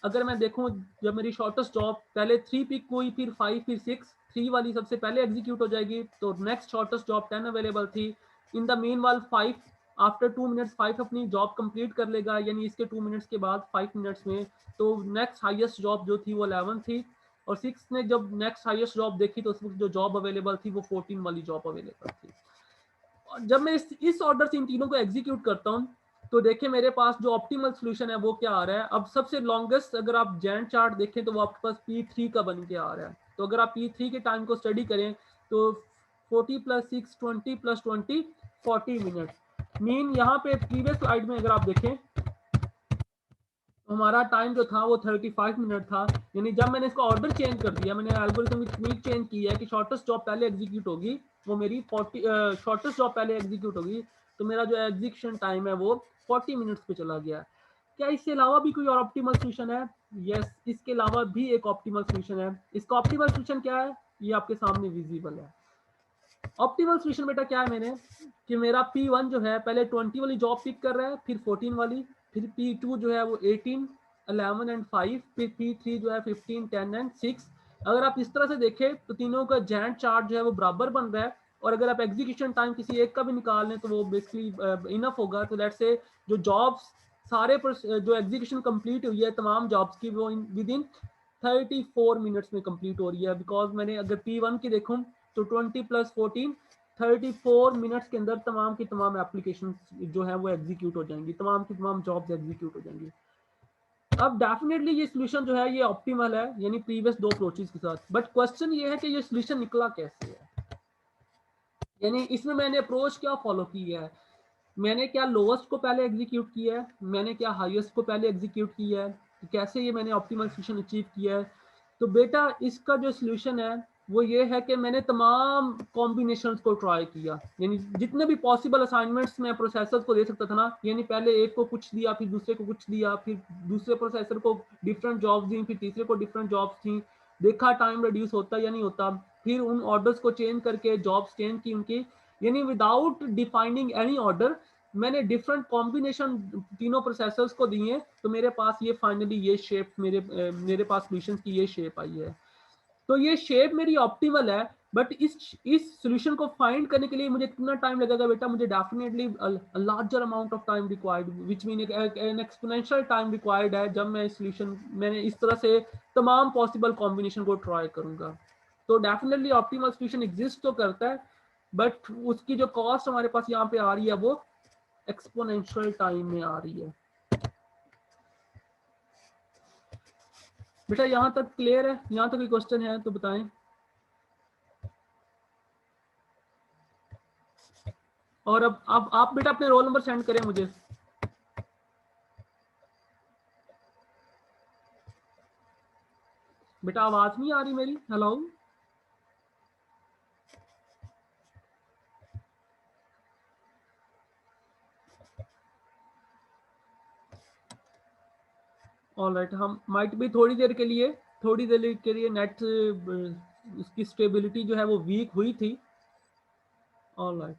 अगर मैं देखूं, जब मेरी शॉर्टेस्ट जॉब पहले 3 पिक हुई, फिर 5, फिर 6, 3 वाली सबसे पहले एग्जीक्यूट हो जाएगी, तो नेक्स्ट शॉर्टेस्ट जॉब 10 अवेलेबल थी। इन द मीन वाल 5 आफ्टर 2 मिनट्स 5 अपनी जॉब कंप्लीट कर लेगा, यानी इसके 2 मिनट्स के बाद 5 मिनट्स में, तो नेक्स्ट हाईएस्ट जॉब जो थी वो 11 थी। और 6 ने जब नेक्स्ट हाईएस्ट जॉब देखी तो उस वक्त जो जॉब अवेलेबल थी वो 14 वाली जॉब अवेलेबल थी। और जब मैं इस ऑर्डर से इन तीनों को एग्जीक्यूट करता हूँ तो देखिए मेरे पास जो ऑप्टिमल सोल्यूशन है वो क्या आ रहा है। अब सबसे लॉन्गेस्ट अगर आप जैंट चार्ट देखें तो वो आपके पास P3 का बन के आ रहा है। तो अगर आप P3 के टाइम को स्टडी करें तो 40 प्लस 6 20 प्लस 20 40 मिनट मीन। यहाँ पे प्रीवियस स्लाइड में अगर आप देखें हमारा टाइम जो था वो 35 मिनट था, यानी जब मैंने इसका ऑर्डर चेंज कर दिया, मैंने एल्गोरिथम की टेक्निक चेंज की है कि शॉर्टेस्ट जॉब पहले एग्जीक्यूट होगी, वो मेरी 40 शॉर्टेस्ट जॉब पहले एग्जीक्यूट होगी, तो मेरा जो एग्जीक्यूशन टाइम है वो 40 मिनट्स पे चला गया। क्या इसके अलावा भी कोई और ऑप्टिमल सोल्यूशन है? यस, इसके अलावा भी एक ऑप्टिमल सोल्यूशन है। इसका ऑप्टिमल सोल्यूशन क्या है ये आपके सामने विजिबल है। ऑप्टिमल सोल्यूशन बेटा क्या है, मैंने कि मेरा P1 जो है पहले 20 वाली जॉब पिक कर रहा है, फिर 14 वाली, फिर P2 जो है वो 18 11 एंड 5, फिर P3 जो है 15 10 एंड 6। अगर आप इस तरह से देखें तो तीनों का जैंट चार्ट जो है वो बराबर बन रहा है, और अगर आप एग्जीक्यूशन टाइम किसी एक का भी निकाल लें तो वो बेसिकली इनफ होगा। तो लेट्स से जो जॉब्स सारे जो एग्जीक्यूशन कंप्लीट हुई है तमाम जॉब्स की वो विद इन 34 मिनट्स में कंप्लीट हो रही है। बिकॉज मैंने अगर P1 की देखूं तो 20 प्लस 14 34 मिनट्स के अंदर तमाम की तमाम एप्लीकेशन जो है वो एग्जीक्यूट हो जाएंगी, तमाम की तमाम जॉब्स एग्जीक्यूट हो जाएंगी। अब डेफिनेटली ये सोल्यूशन जो है ये ऑप्टिमल है, यानी प्रीवियस दो अप्रोचेस के साथ। बट क्वेश्चन ये है कि ये सोल्यूशन निकला कैसे है, यानी इसमें मैंने अप्रोच क्या फॉलो की है। मैंने क्या लोवेस्ट को पहले एग्जीक्यूट किया है, मैंने क्या हाईएस्ट को पहले एग्जीक्यूट किया है, तो कैसे ये मैंने ऑप्टिमल सोल्यूशन अचीव किया है। तो बेटा इसका जो सोल्यूशन है वो ये है कि मैंने तमाम कॉम्बिनेशंस को ट्राई किया, यानी जितने भी पॉसिबल असाइनमेंट्स मैं प्रोसेसर्स को दे सकता था ना, यानी पहले एक को कुछ दिया, फिर दूसरे को कुछ दिया, फिर दूसरे प्रोसेसर को डिफरेंट जॉब्स दी, फिर तीसरे को डिफरेंट जॉब्स थी, देखा टाइम रिड्यूस होता या नहीं होता, फिर उन ऑर्डर्स को चेंज करके जॉब्स चेंज की उनकी, यानी विदाउट डिफाइनिंग एनी ऑर्डर मैंने डिफरेंट कॉम्बिनेशन तीनों प्रोसेसर्स को दिए, तो मेरे पास ये फाइनली ये शेप मेरे पास सोल्यूशन की ये शेप आई है। तो ये शेप मेरी ऑप्टिमल है, बट इस सॉल्यूशन को फाइंड करने के लिए मुझे कितना टाइम लगेगा बेटा? मुझे definitely larger amount of time required, which mean N exponential time required है जब मैं सॉल्यूशन मैंने इस तरह से तमाम पॉसिबल कॉम्बिनेशन को ट्राई करूंगा। तो डेफिनेटली ऑप्टिमल सॉल्यूशन एग्जिस्ट तो करता है, बट उसकी जो कॉस्ट हमारे पास यहाँ पे आ रही है वो एक्सपोनेंशियल टाइम में आ रही है। बेटा यहाँ तक क्लियर है? यहाँ तक कोई क्वेश्चन है तो बताएं। और अब आप बेटा अपने रोल नंबर सेंड करें मुझे। बेटा आवाज नहीं आ रही मेरी? हेलो। ऑलराइट, हम माइट भी थोड़ी देर के लिए नेट इसकी स्टेबिलिटी जो है वो वीक हुई थी। Alright,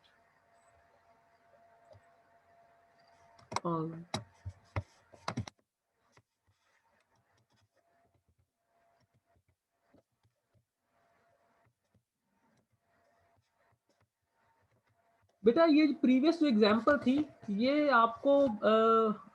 alright. बेटा ये प्रीवियस जो एग्जांपल थी, ये आपको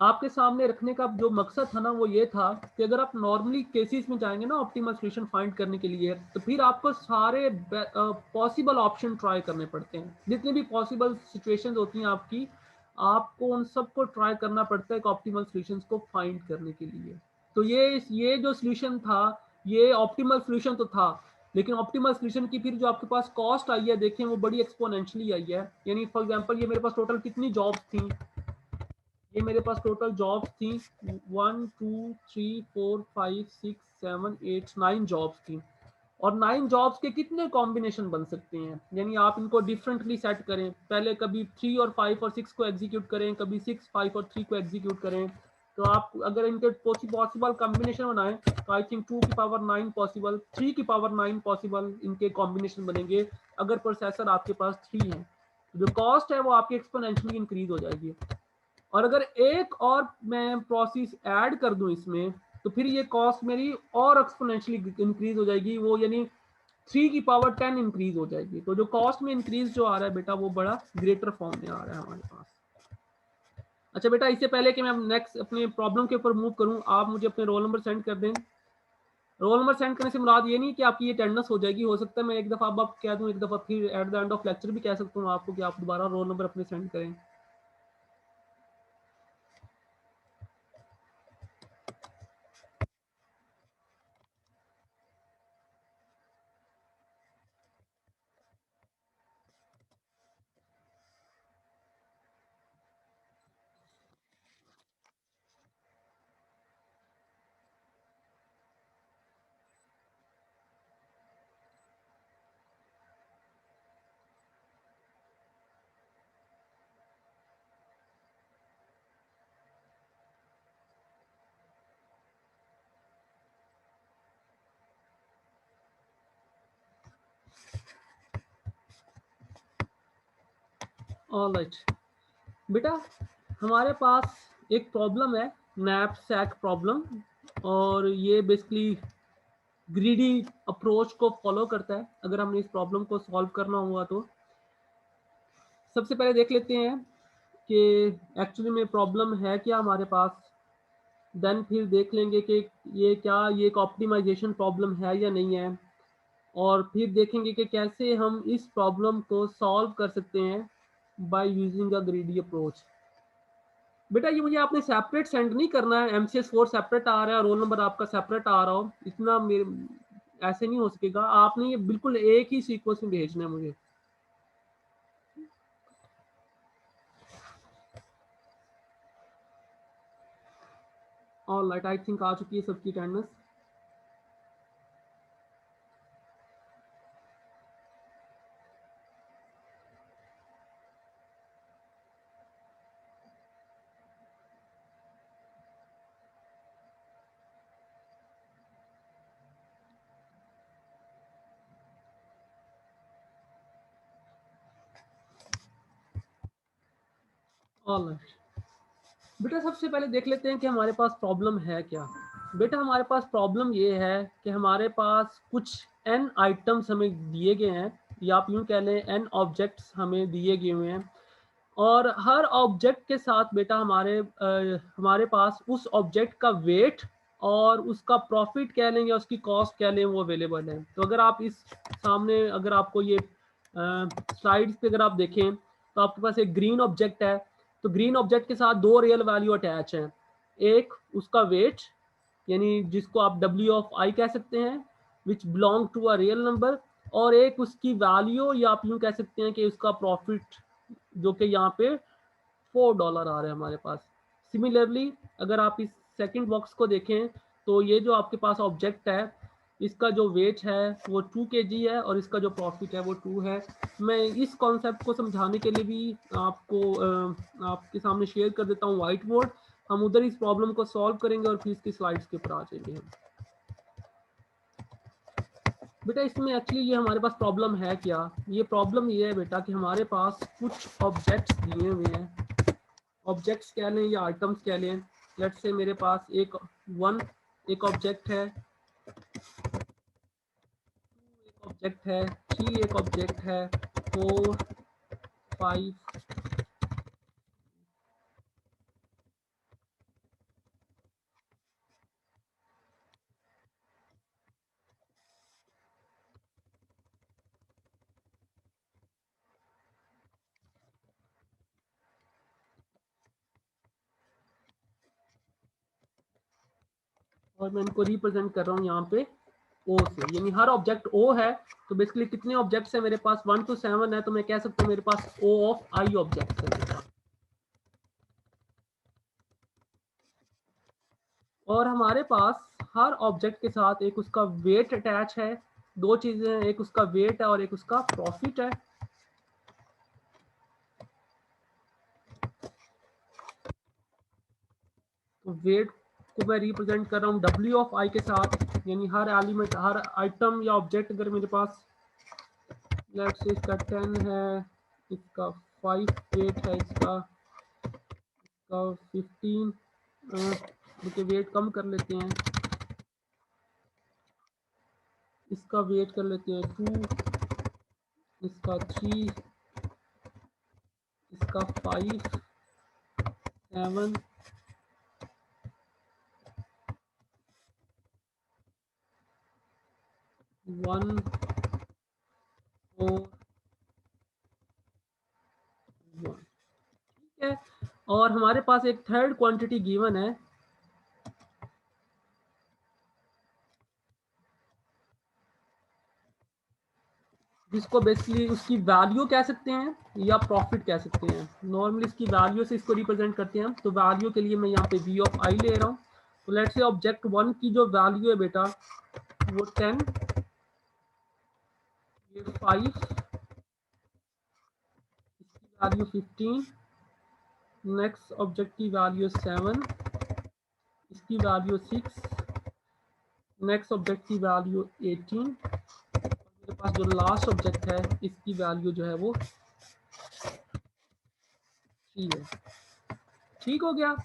आपके सामने रखने का जो मकसद था ना वो ये था कि अगर आप नॉर्मली केसेस में जाएंगे ना ऑप्टिमल सॉल्यूशन फाइंड करने के लिए, तो फिर आपको सारे पॉसिबल ऑप्शन ट्राई करने पड़ते हैं। जितनी भी पॉसिबल सिचुएशंस होती हैं आपकी, आपको उन सबको ट्राई करना पड़ता है एक ऑप्टिमल सॉल्यूशंस को फाइंड करने के लिए। तो ये जो सॉल्यूशन था, ये ऑप्टिमल सॉल्यूशन तो था, लेकिन ऑप्टिमल सॉल्यूशन की फिर जो आपके पास कॉस्ट आई है देखें वो बड़ी एक्सपोनेंशियली आई है। यानी फॉर एग्जांपल ये मेरे पास टोटल कितनी जॉब्स थी? ये मेरे पास टोटल जॉब्स थी 1 2 3 4 5 6 7 8 9 जॉब्स थी। और 9 जॉब्स के कितने कॉम्बिनेशन बन सकते हैं? यानी आप इनको डिफरेंटली सेट करें, पहले कभी 3 और 5 और 6 को एग्जीक्यूट करें, कभी 6 5 और 3 को एग्जीक्यूट करें। तो आप अगर इनके पॉसिबल कॉम्बिनेशन बनाएं तो आई थिंक 2 की पावर 9 पॉसिबल, 3 की पावर 9 पॉसिबल इनके कॉम्बिनेशन बनेंगे अगर प्रोसेसर आपके पास 3 है। जो कॉस्ट है वो आपकी एक्सपोनेंशियली इंक्रीज हो जाएगी। और अगर एक और मैं प्रोसेस ऐड कर दूं इसमें, तो फिर ये कॉस्ट मेरी और एक्सपोनेंशियली इंक्रीज हो जाएगी, वो यानी 3 की पावर 10 इंक्रीज हो जाएगी। तो जो कॉस्ट में इंक्रीज जो आ रहा है बेटा वो बड़ा ग्रेटर फॉर्म में आ रहा है हमारे पास। अच्छा बेटा, इससे पहले कि मैं नेक्स्ट अपने प्रॉब्लम के ऊपर मूव करूं, आप मुझे अपने रोल नंबर सेंड कर दें। रोल नंबर सेंड करने से मुराद ये नहीं कि आपकी ये अटेंडेंस हो जाएगी। हो सकता है मैं एक दफ़ा अब कह दूं, एक दफ़ा फिर at the end of lecture भी कह सकता हूँ आपको कि आप दोबारा रोल नंबर अपने सेंड करें। ऑलराइट बेटा, हमारे पास एक प्रॉब्लम है, नैपसैक प्रॉब्लम, और ये बेसिकली ग्रीडी अप्रोच को फॉलो करता है अगर हमने इस प्रॉब्लम को सॉल्व करना हुआ तो। सबसे पहले देख लेते हैं कि एक्चुअली में प्रॉब्लम है क्या हमारे पास, देन फिर देख लेंगे कि ये एक ऑप्टिमाइजेशन प्रॉब्लम है या नहीं है, और फिर देखेंगे कि कैसे हम इस प्रॉब्लम को सॉल्व कर सकते हैं by using a greedy approach. बेटा ये मुझे आपने सेपरेट सेंड नहीं करना है, MCS4 सेपरेट आ रहा है, रोल नंबर आपका सेपरेट आ रहा हो, इतना मेरे ऐसे नहीं हो सकेगा। आपने ये बिल्कुल एक ही सीक्वेंस में भेजना है मुझे। ऑलराइट, आई थिंक आ चुकी है सबकी अटेंडेंस। ऑलराइट बेटा, सबसे पहले देख लेते हैं कि हमारे पास प्रॉब्लम है क्या। बेटा हमारे पास प्रॉब्लम ये है कि हमारे पास कुछ n आइटम्स हमें दिए गए हैं, या आप यूँ कह लें n ऑब्जेक्ट्स हमें दिए गए हुए हैं, और हर ऑब्जेक्ट के साथ बेटा हमारे पास उस ऑब्जेक्ट का वेट और उसका प्रॉफिट कह लें या उसकी कॉस्ट कह लें वो अवेलेबल है। तो अगर आप इस सामने अगर आपको ये स्लाइड्स पे अगर आप देखें तो आपके पास एक ग्रीन ऑब्जेक्ट है, तो ग्रीन ऑब्जेक्ट के साथ दो रियल वैल्यू अटैच हैं, एक उसका वेट यानी जिसको आप डब्ल्यू ऑफ आई कह सकते हैं which belong to a real number, और एक उसकी वैल्यू या आप यूँ कह सकते हैं कि उसका प्रॉफिट जो कि यहाँ पे $4 आ रहा है हमारे पास। सिमिलरली अगर आप इस सेकंड बॉक्स को देखें तो ये जो आपके पास ऑब्जेक्ट है इसका जो वेट है वो 2 kg है और इसका जो प्रॉफिट है वो 2 है। मैं इस कॉन्सेप्ट को समझाने के लिए भी आपको आपके सामने शेयर कर देता हूँ व्हाइट बोर्ड, हम उधर इस प्रॉब्लम को सॉल्व करेंगे और फिर इसकी स्लाइड्स के ऊपर आ जाएंगे हम। बेटा इसमें एक्चुअली ये हमारे पास प्रॉब्लम है क्या, ये प्रॉब्लम ये है बेटा कि हमारे पास कुछ ऑब्जेक्ट्स दिए हुए हैं, ऑब्जेक्ट्स कह लें या आइटम्स कह लें। लेट्स से मेरे पास एक एक ऑब्जेक्ट है, एक ऑब्जेक्ट है, 3 एक ऑब्जेक्ट है, 4 5 और मैं इनको रिप्रेजेंट कर रहा हूँ यहाँ पे ओ से, यानी हर ऑब्जेक्ट ओ है। तो बेसिकली कितने ऑब्जेक्ट्स है मेरे पास 1 to 7 है, तो मैं कह सकता हूँ मेरे पास ओ ऑफ आई ऑब्जेक्ट है। और हमारे पास हर ऑब्जेक्ट के साथ एक उसका वेट अटैच है, दो चीजें हैं, एक उसका वेट है और एक उसका प्रॉफिट है। तो वेट को मैं रिप्रेजेंट कर रहा हूँ डब्ल्यू ऑफ आई के साथ, यानी हर एलिमेंट हर आइटम या ऑब्जेक्ट अगर मेरे पास लेट्स से इसका 10 है, इसका 5 वेट है, इसका 15 देखिए वेट कम कर लेते हैं, इसका वेट कर लेते हैं 2, इसका 3, इसका 5 7 1 4 1। ठीक है, और हमारे पास एक थर्ड क्वांटिटी गिवन है जिसको बेसिकली उसकी वैल्यू कह सकते हैं या प्रॉफिट कह सकते हैं। नॉर्मली इसकी वैल्यू से इसको रिप्रेजेंट करते हैं, तो वैल्यू के लिए मैं यहाँ पे वी ऑफ आई ले रहा हूँ। तो लेट्स से ऑब्जेक्ट 1 की जो वैल्यू है बेटा वो 10, ये 5, इसकी वैल्यू 15, नेक्स्ट ऑब्जेक्ट की वैल्यू 7, इसकी वैल्यू 6, नेक्स्ट ऑब्जेक्ट की वैल्यू 18, मेरे पास जो लास्ट ऑब्जेक्ट है इसकी वैल्यू जो है वो 3 है। ठीक हो गया।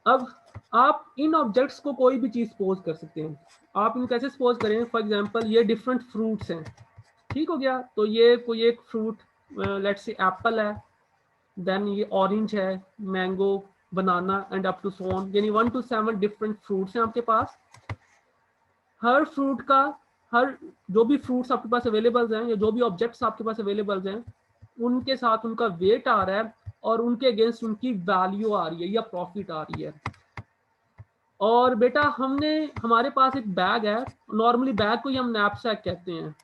अब आप इन ऑब्जेक्ट्स को कोई भी चीज सपोज कर सकते हैं। आप इनको कैसे सपोज करें, फॉर एग्जांपल ये डिफरेंट फ्रूट्स हैं, ठीक हो गया। तो ये कोई एक फ्रूट लेट्स से एप्पल है, देन ये ऑरेंज है, mango, banana and up to so on, यानी 1 to 7 डिफरेंट फ्रूट्स हैं आपके पास। हर फ्रूट का हर जो भी फ्रूट्स आपके पास अवेलेबल हैं या जो भी ऑब्जेक्ट्स आपके पास अवेलेबल हैं उनके साथ उनका वेट आ रहा है और उनके अगेंस्ट उनकी वैल्यू आ रही है या प्रॉफिट आ रही है। और बेटा हमारे पास एक बैग है, नॉर्मली बैग को ही हम नैपसैक कहते हैं।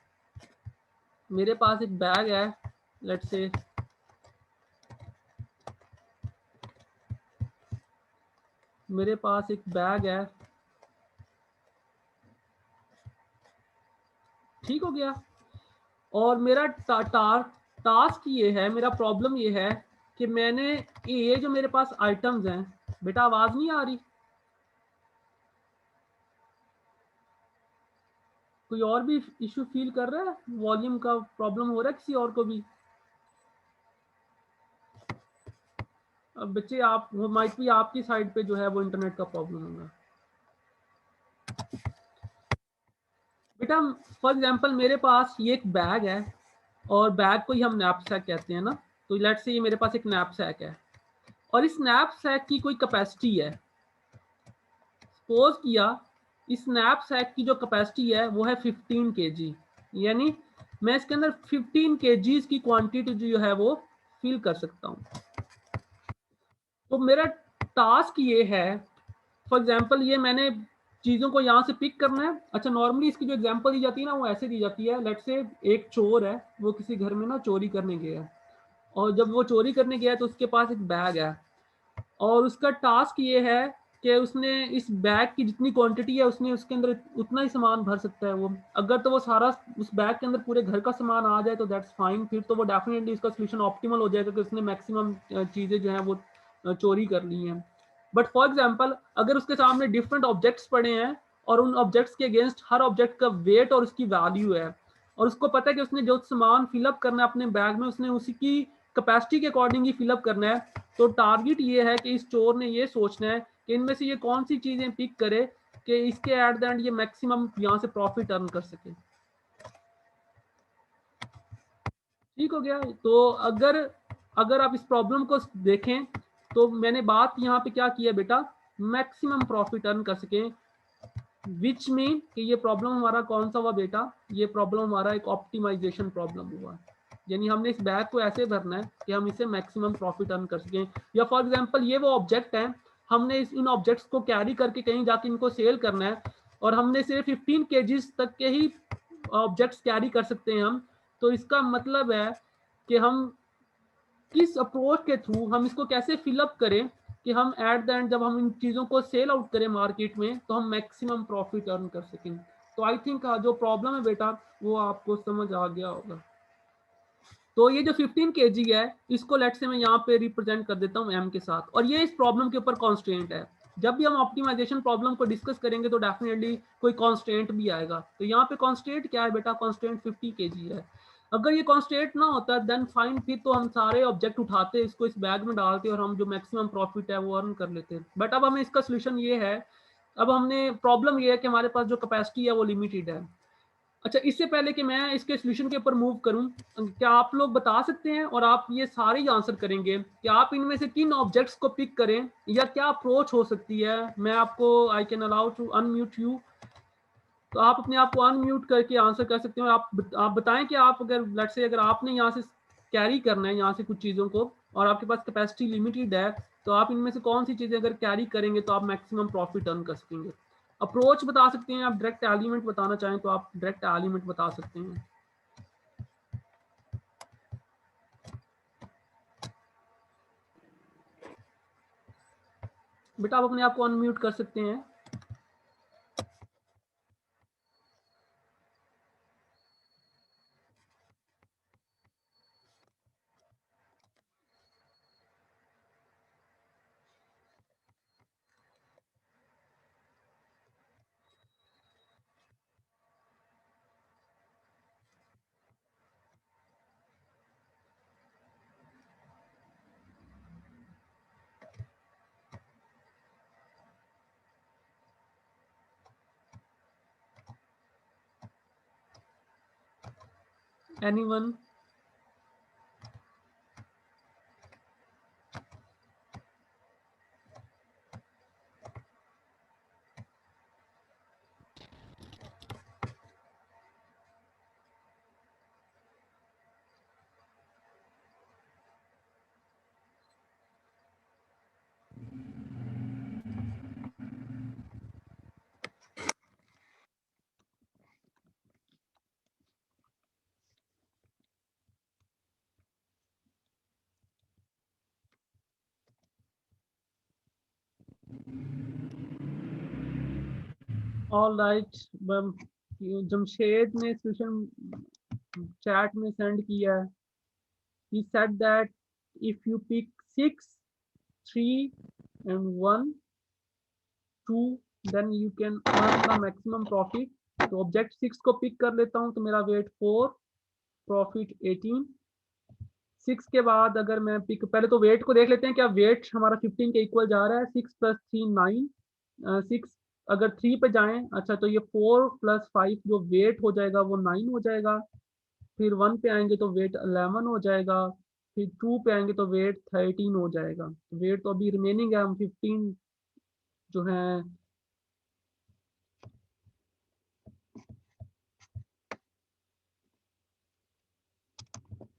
मेरे पास एक बैग है, लेट्स से मेरे पास एक बैग है, ठीक हो गया। और मेरा टास्क ये है, मेरा प्रॉब्लम ये है कि मैंने ये जो मेरे पास आइटम्स हैं, बेटा आवाज नहीं आ रही, कोई और भी इशू फील कर रहा है, वॉल्यूम का प्रॉब्लम हो रहा है किसी और को भी? अब बच्चे आप वो माइट भी आपकी साइड पे जो है वो इंटरनेट का प्रॉब्लम होगा। बेटा फॉर एग्जांपल मेरे पास ये एक बैग है और बैग को ही हम नैपसैक कहते हैं ना, तो लेट्स से ये मेरे पास एक नैपसैक है और इस नैपसैक की कोई कैपेसिटी है। सपोज किया इस नैपसैक की जो कैपेसिटी है वो है 15 kg, यानी मैं इसके अंदर 15 kg की क्वांटिटी जो है वो फिल कर सकता हूँ। तो मेरा टास्क ये है, फॉर एग्जांपल ये मैंने चीज़ों को यहाँ से पिक करना है। अच्छा नॉर्मली इसकी जो एग्जांपल दी जाती है ना वो ऐसे दी जाती है, लेट्स से एक चोर है, वो किसी घर में ना चोरी करने गया है और जब वो चोरी करने गया है तो उसके पास एक बैग है और उसका टास्क ये है कि उसने इस बैग की जितनी क्वांटिटी है उसने उसके अंदर उतना ही सामान भर सकता है वो। अगर तो वो सारा उस बैग के अंदर पूरे घर का सामान आ जाए तो दैट्स फाइन, फिर तो वो डेफिनेटली उसका सोल्यूशन ऑप्टिमल हो जाएगा कि उसने मैक्सिमम चीज़ें जो हैं वो चोरी कर ली हैं। बट फॉर एग्जाम्पल अगर उसके सामने डिफरेंट ऑब्जेक्ट्स पड़े हैं और उन ऑब्जेक्ट्स के अगेंस्ट हर ऑब्जेक्ट का वेट और उसकी वैल्यू है और उसको पता है कि उसने जो सामान फिलअप करना है अपने बैग में उसने उसी की कैपेसिटी के अकॉर्डिंग ही फिलअप करना है, तो टारगेट ये है कि इस चोर ने ये सोचना है कि इनमें से ये कौन सी चीजें पिक करे कि इसके एट द एंड ये मैक्सिमम यहाँ से प्रॉफिट अर्न कर सके। ठीक हो गया। तो अगर अगर आप इस प्रॉब्लम को देखें तो मैंने बात यहाँ पे क्या किया बेटा, मैक्सिमम प्रॉफिट अर्न कर सके, विच मीन कि ये प्रॉब्लम हमारा कौन सा हुआ बेटा, ये प्रॉब्लम हमारा एक ऑप्टिमाइजेशन प्रॉब्लम हुआ, यानी हमने इस बैग को ऐसे भरना है कि हम इसे मैक्सिमम प्रॉफिट अर्न कर सकें। या फॉर एग्जांपल ये वो ऑब्जेक्ट हैं, हमने इन ऑब्जेक्ट्स को कैरी करके कहीं जाके इनको सेल करना है और हमने सिर्फ 15 kgs तक के ही ऑब्जेक्ट्स कैरी कर सकते हैं हम, तो इसका मतलब है कि हम किस अप्रोच के थ्रू हम इसको कैसे फिलअप करें कि हम एट द एंड जब हम इन चीज़ों को सेल आउट करें मार्केट में तो हम मैक्सिमम प्रॉफिट अर्न कर सकें। तो आई थिंक जो प्रॉब्लम है बेटा वो आपको समझ आ गया होगा। तो ये जो 15 kg है इसको लेट से मैं यहाँ पे रिप्रेजेंट कर देता हूँ m के साथ, और ये इस प्रॉब्लम के ऊपर कॉन्स्टेंट है। जब भी हम ऑप्टिमाइजेशन प्रॉब्लम को डिस्कस करेंगे तो डेफिनेटली कोई कॉन्स्टेंट भी आएगा। तो यहाँ पे कॉन्स्टेंट क्या है बेटा, कॉन्स्टेंट 50 kg है। अगर ये कॉन्स्टेंट ना होता देन फाइन, फिर तो हम सारे ऑब्जेक्ट उठाते इसको इस बैग में डालते और हम जो मैक्सिमम प्रॉफिट है वो अर्न कर लेते। बट अब हमें इसका सोल्यूशन ये है, अब हमने प्रॉब्लम ये है कि हमारे पास जो कैपेसिटी है वो लिमिटेड है। अच्छा इससे पहले कि मैं इसके सोल्यूशन के ऊपर मूव करूं, क्या आप लोग बता सकते हैं और आप ये सारे ही आंसर करेंगे कि आप इनमें से किन ऑब्जेक्ट्स को पिक करें या क्या अप्रोच हो सकती है। मैं आपको I can allow to unmute you, तो आप अपने आप को अनम्यूट करके आंसर कर सकते हो। आप बताएं कि आप अगर लेट्स से अगर आपने यहाँ से कैरी करना है यहाँ से कुछ चीज़ों को और आपके पास कैपेसिटी लिमिटेड है, तो आप इनमें से कौन सी चीज़ें अगर कैरी करेंगे तो आप मैक्सिमम प्रॉफिट अर्न कर सकेंगे। अप्रोच बता सकते हैं, आप डायरेक्ट एलिमेंट बताना चाहें तो आप डायरेक्ट एलिमेंट बता सकते हैं। बेटा आप अपने आप को अनम्यूट कर सकते हैं। एनीवन? ऑल राइट, जमशेद ने सोल्यूशन चैट में सेंड किया है। he said that if you pick 6 3 and 1 2 then you can earn the maximum profit। तो ऑब्जेक्ट 6 को पिक कर लेता हूं तो मेरा वेट 4, प्रॉफिट 18। 6 के बाद अगर मैं पिक, पहले तो वेट को देख लेते हैं क्या वेट हमारा 15 के इक्वल जा रहा है। 6 + 3 9, 6 अगर 3 पे जाएं, अच्छा तो ये 4 + 5 जो वेट हो जाएगा वो 9 हो जाएगा। फिर 1 पे आएंगे तो वेट 11 हो जाएगा। फिर 2 पे आएंगे तो वेट 13 हो जाएगा। वेट तो अभी रिमेनिंग है, हम 15 जो है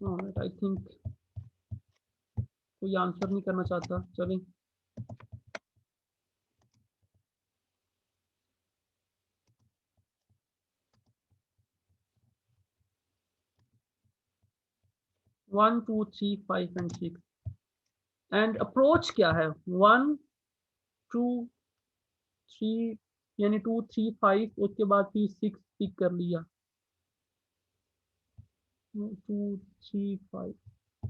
आई थिंक कोई आंसर नहीं करना चाहता, चलें। One two three five and six. And approach क्या है? 1 2 3 यानी 2 3 5, उसके बाद फिर 6 पिक कर लिया। 2 3 5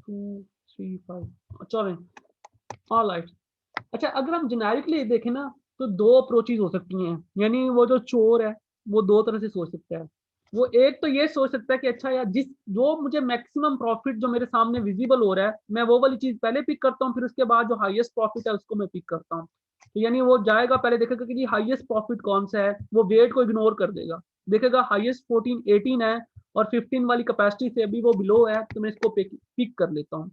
2 3 5, चलें। ऑलराइट। अच्छा, अगर हम जेनेरिकली देखें ना तो दो अप्रोचेज हो सकती हैं। यानी वो जो चोर है वो दो तरह से सोच सकता है। वो एक तो ये सोच सकता है कि अच्छा यार, जिस जो मुझे मैक्सिमम प्रॉफिट जो मेरे सामने विजिबल हो रहा है, मैं वो वाली चीज पहले पिक करता हूँ, फिर उसके बाद जो हाईएस्ट प्रॉफिट है उसको मैं पिक करता हूँ। तो यानी वो जाएगा पहले देखेगा कि हाईएस्ट प्रॉफिट कौन सा है, वो वेट को इग्नोर कर देगा, देखेगा हाईएस्ट 14 18 है और 15 वाली कैपेसिटी से अभी वो बिलो है, तो मैं इसको पिक कर लेता हूँ।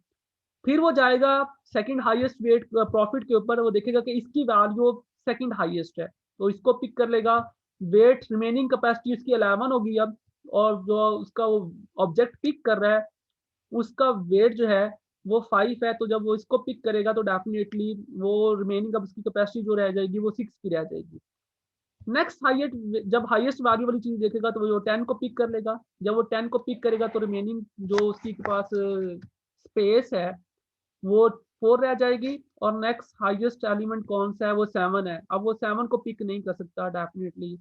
फिर वो जाएगा सेकंड हाईएस्ट वेट प्रॉफिट के ऊपर, वो देखेगा कि इसकी वैल्यू सेकंड हाईएस्ट है, तो इसको पिक कर लेगा। वेट रिमेनिंग कैपेसिटी इसकी 11 होगी अब, और जो उसका वो ऑब्जेक्ट पिक कर रहा है उसका वेट जो है वो 5 है, तो जब वो इसको पिक करेगा तो डेफिनेटली वो रिमेनिंग अब उसकी कैपेसिटी जो रह जाएगी वो 6 की रह जाएगी। नेक्स्ट हाईएस्ट, जब हाईएस्ट वैल्यू वाली चीज देखेगा तो वो 10 को पिक कर लेगा। जब वो 10 को पिक करेगा तो रिमेनिंग जो उसके पास स्पेस है वो 4 रह जाएगी, और नेक्स्ट हाईएस्ट एलिमेंट कौन सा है? वो 7 है। अब वो 7 को पिक नहीं कर सकता डेफिनेटली।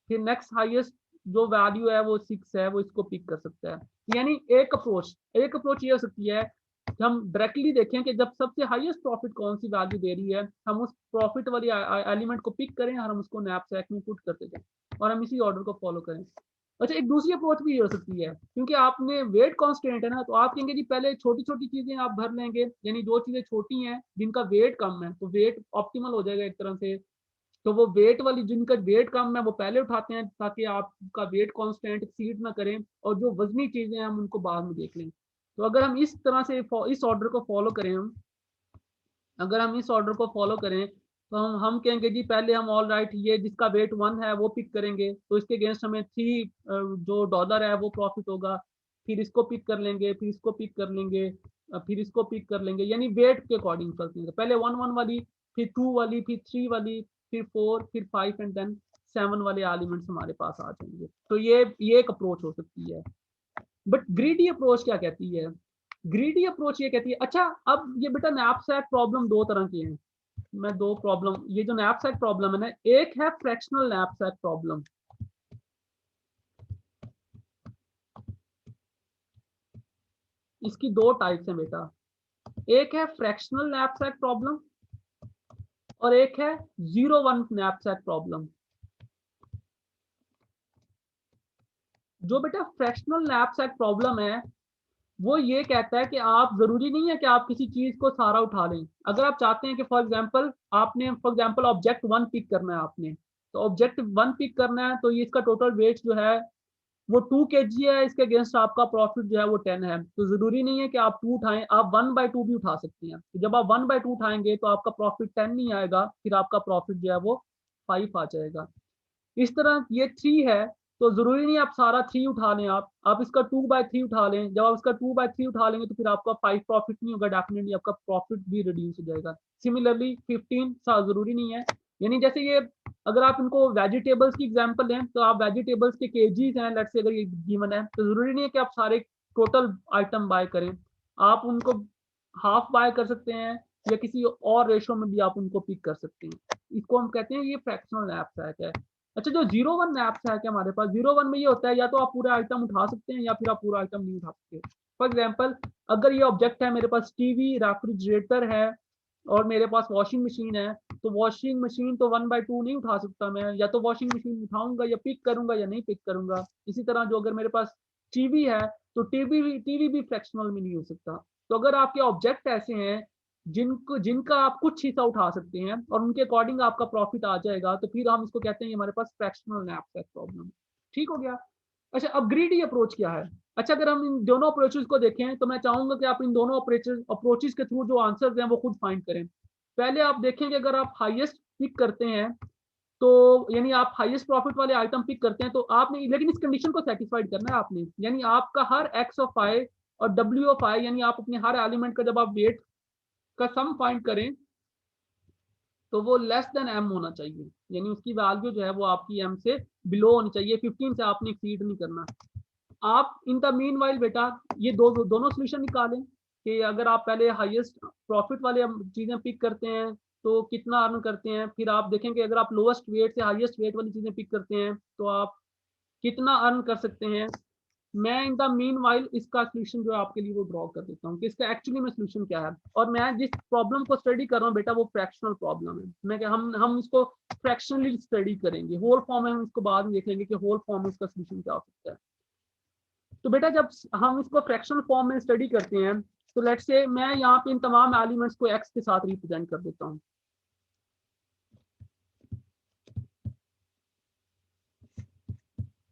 फिर नेक्स्ट हाईएस्ट जो वैल्यू है वो 6 है, वो इसको पिक कर सकता है। यानी एक अप्रोच ये हो सकती है कि हम डायरेक्टली देखें कि जब सबसे हाईएस्ट प्रॉफिट कौन सी वैल्यू दे रही है, हम उस प्रॉफिट वाली एलिमेंट को पिक करें और हम उसको नैपसैक में पुट करते जाएं और हम इसी ऑर्डर को फॉलो करें। अच्छा, एक दूसरी अप्रोच भी ये हो सकती है, क्योंकि आपने वेट कांस्टेंट है ना, तो आप कहेंगे जी पहले छोटी छोटी चीजें आप भर लेंगे, यानी जो चीजें छोटी हैं जिनका वेट कम है, तो वेट ऑप्टिमल हो जाएगा एक तरह से। तो वो वेट वाली जिनका वेट कम है वो पहले उठाते हैं ताकि आपका वेट कांस्टेंट एक्सीड ना करें, और जो वजनी चीजें हैं हम उनको बाद में देख लें। तो अगर हम इस तरह से इस ऑर्डर को फॉलो करें, हम अगर हम इस ऑर्डर को फॉलो करें तो हम कहेंगे जी पहले हम ऑल राइट ये जिसका वेट 1 है वो पिक करेंगे, तो इसके अगेंस्ट हमें 3 जो डॉलर है वो प्रॉफिट होगा। फिर इसको पिक कर लेंगे, फिर इसको पिक कर लेंगे, फिर इसको पिक कर लेंगे, यानी वेट के अकॉर्डिंग चलते हैं। पहले 1 1 वाली, फिर 2 वाली, फिर 3 वाली, फिर 4, फिर 5 एंड देन 7 वाले एलिमेंट्स हमारे पास आ जाएंगे। तो ये एक अप्रोच हो सकती है। बट ग्रीडी अप्रोच क्या कहती है? ग्रीडी अप्रोच ये कहती है, अच्छा अब ये बेटा नैपसैक प्रॉब्लम दो तरह की है। मैं दो प्रॉब्लम, ये जो नैपसैक प्रॉब्लम है ना, एक है फ्रैक्शनल नैपसैक प्रॉब्लम। इसकी दो टाइप्स हैं बेटा, एक है फ्रैक्शनल नैपसैक प्रॉब्लम और एक है 0 1 नैपसैक प्रॉब्लम। जो बेटा फ्रैक्शनल नैपसैक प्रॉब्लम है वो ये कहता है कि आप जरूरी नहीं है कि आप किसी चीज को सारा उठा लें। अगर आप चाहते हैं कि फॉर एग्जांपल ऑब्जेक्ट 1 पिक करना है आपने, तो ऑब्जेक्ट 1 पिक करना है, तो ये इसका टोटल वेट जो है वो 2 kg है, इसके अगेंस्ट आपका प्रॉफिट जो है वो 10 है। तो जरूरी नहीं है कि आप 2 उठाएं, आप 1/2 भी उठा सकते हैं। तो जब आप 1/2 उठाएंगे तो आपका प्रॉफिट 10 नहीं आएगा, फिर आपका प्रॉफिट जो है वो 5 आ जाएगा। इस तरह ये 3 है, तो जरूरी नहीं आप सारा 3 उठा लें, आप इसका 2/3 उठा लें। जब आप इसका 2/3 उठा लेंगे तो फिर आपका 5 प्रॉफिट नहीं होगा, डेफिनेटली आपका प्रॉफिट भी रिड्यूस हो जाएगा। सिमिलरली 15 जरूरी नहीं है, यानी जैसे ये अगर आप इनको वेजिटेबल्स की एग्जांपल लें तो आप वेजिटेबल्स के केजीज हैं, लेट्स से अगर ये गिवन है, तो जरूरी नहीं है कि आप सारे टोटल आइटम बाय करें, आप उनको हाफ बाय कर सकते हैं या किसी और रेशो में भी आप उनको पिक कर सकते हैं। इसको हम कहते हैं ये फ्रैक्शनल नैपसैक है। अच्छा, जो 0 1 नैपसैक है हमारे पास, 0 1 में ये होता है या तो आप पूरा आइटम उठा सकते हैं या फिर आप पूरा आइटम नहीं उठा सकते। फॉर एग्जाम्पल, अगर ये ऑब्जेक्ट है, मेरे पास टीवी, रेफ्रिजरेटर है और मेरे पास वॉशिंग मशीन है, तो वॉशिंग मशीन तो 1/2 नहीं उठा सकता मैं, या तो वॉशिंग मशीन उठाऊंगा या पिक करूंगा या नहीं पिक करूंगा। इसी तरह जो अगर मेरे पास टीवी है तो टीवी भी फ्रैक्शनल में नहीं हो सकता। तो अगर आपके ऑब्जेक्ट ऐसे हैं जिनका आप कुछ हिस्सा उठा सकते हैं और उनके अकॉर्डिंग आपका प्रॉफिट आ जाएगा, तो फिर हम इसको कहते हैं हमारे पास फ्रैक्शनल नैपसैक प्रॉब्लम। ठीक हो गया। अच्छा, अब ग्रीडी अप्रोच क्या है? अच्छा, अगर हम इन दोनों अप्रोचेस को देखें तो मैं चाहूंगा कि आप इन दोनों अप्रोचेस के थ्रू जो आंसर हैं वो खुद फाइंड करें। पहले आप देखेंगे अगर आप हाईएस्ट पिक करते हैं तो यानी आप हाईएस्ट प्रॉफिट वाले आइटम पिक करते हैं तो आपने, लेकिन इस कंडीशन को सेटिस्फाइड करना है आपने, यानी आपका हर एक्स ऑफ आई और डब्ल्यू ऑफ आई, यानी आप अपने हर एलिमेंट का जब आप वेट का सम फाइंड करें तो वो लेस देन एम होना चाहिए, यानी उसकी वैल्यू जो है वो आपकी एम से बिलो होनी चाहिए, 15 से आपने एक्सीड नहीं करना। आप इन द मीन वाइल बेटा ये दोनों सोल्यूशन निकालें कि अगर आप पहले हाईएस्ट प्रॉफिट वाले चीजें पिक करते हैं तो कितना अर्न करते हैं, फिर आप देखेंगे अगर आप लोएस्ट वेट से हाईएस्ट वेट वाली चीजें पिक करते हैं तो आप कितना अर्न कर सकते हैं। मैं इन द मीन वाइल इसका सोल्यूशन जो है आपके लिए वो ड्रॉ कर देता हूँ कि इसका एक्चुअली में सोल्यूशन क्या है। और मैं जिस प्रॉब्लम को स्टडी कर रहा हूँ बेटा वो फ्रैक्शनल प्रॉब्लम है। मैं क्या हम इसको फ्रैक्शनली स्टडी करेंगे, होल फॉर्म में हम इसको बाद में देख लेंगे कि होल फॉर्म में इसका सोल्यूशन क्या हो सकता है। तो बेटा जब हम इसको फ्रैक्शनल फॉर्म में स्टडी करते हैं तो लेट्स से मैं यहाँ पे इन तमाम एलिमेंट्स को एक्स के साथ रिप्रेजेंट कर देता हूँ।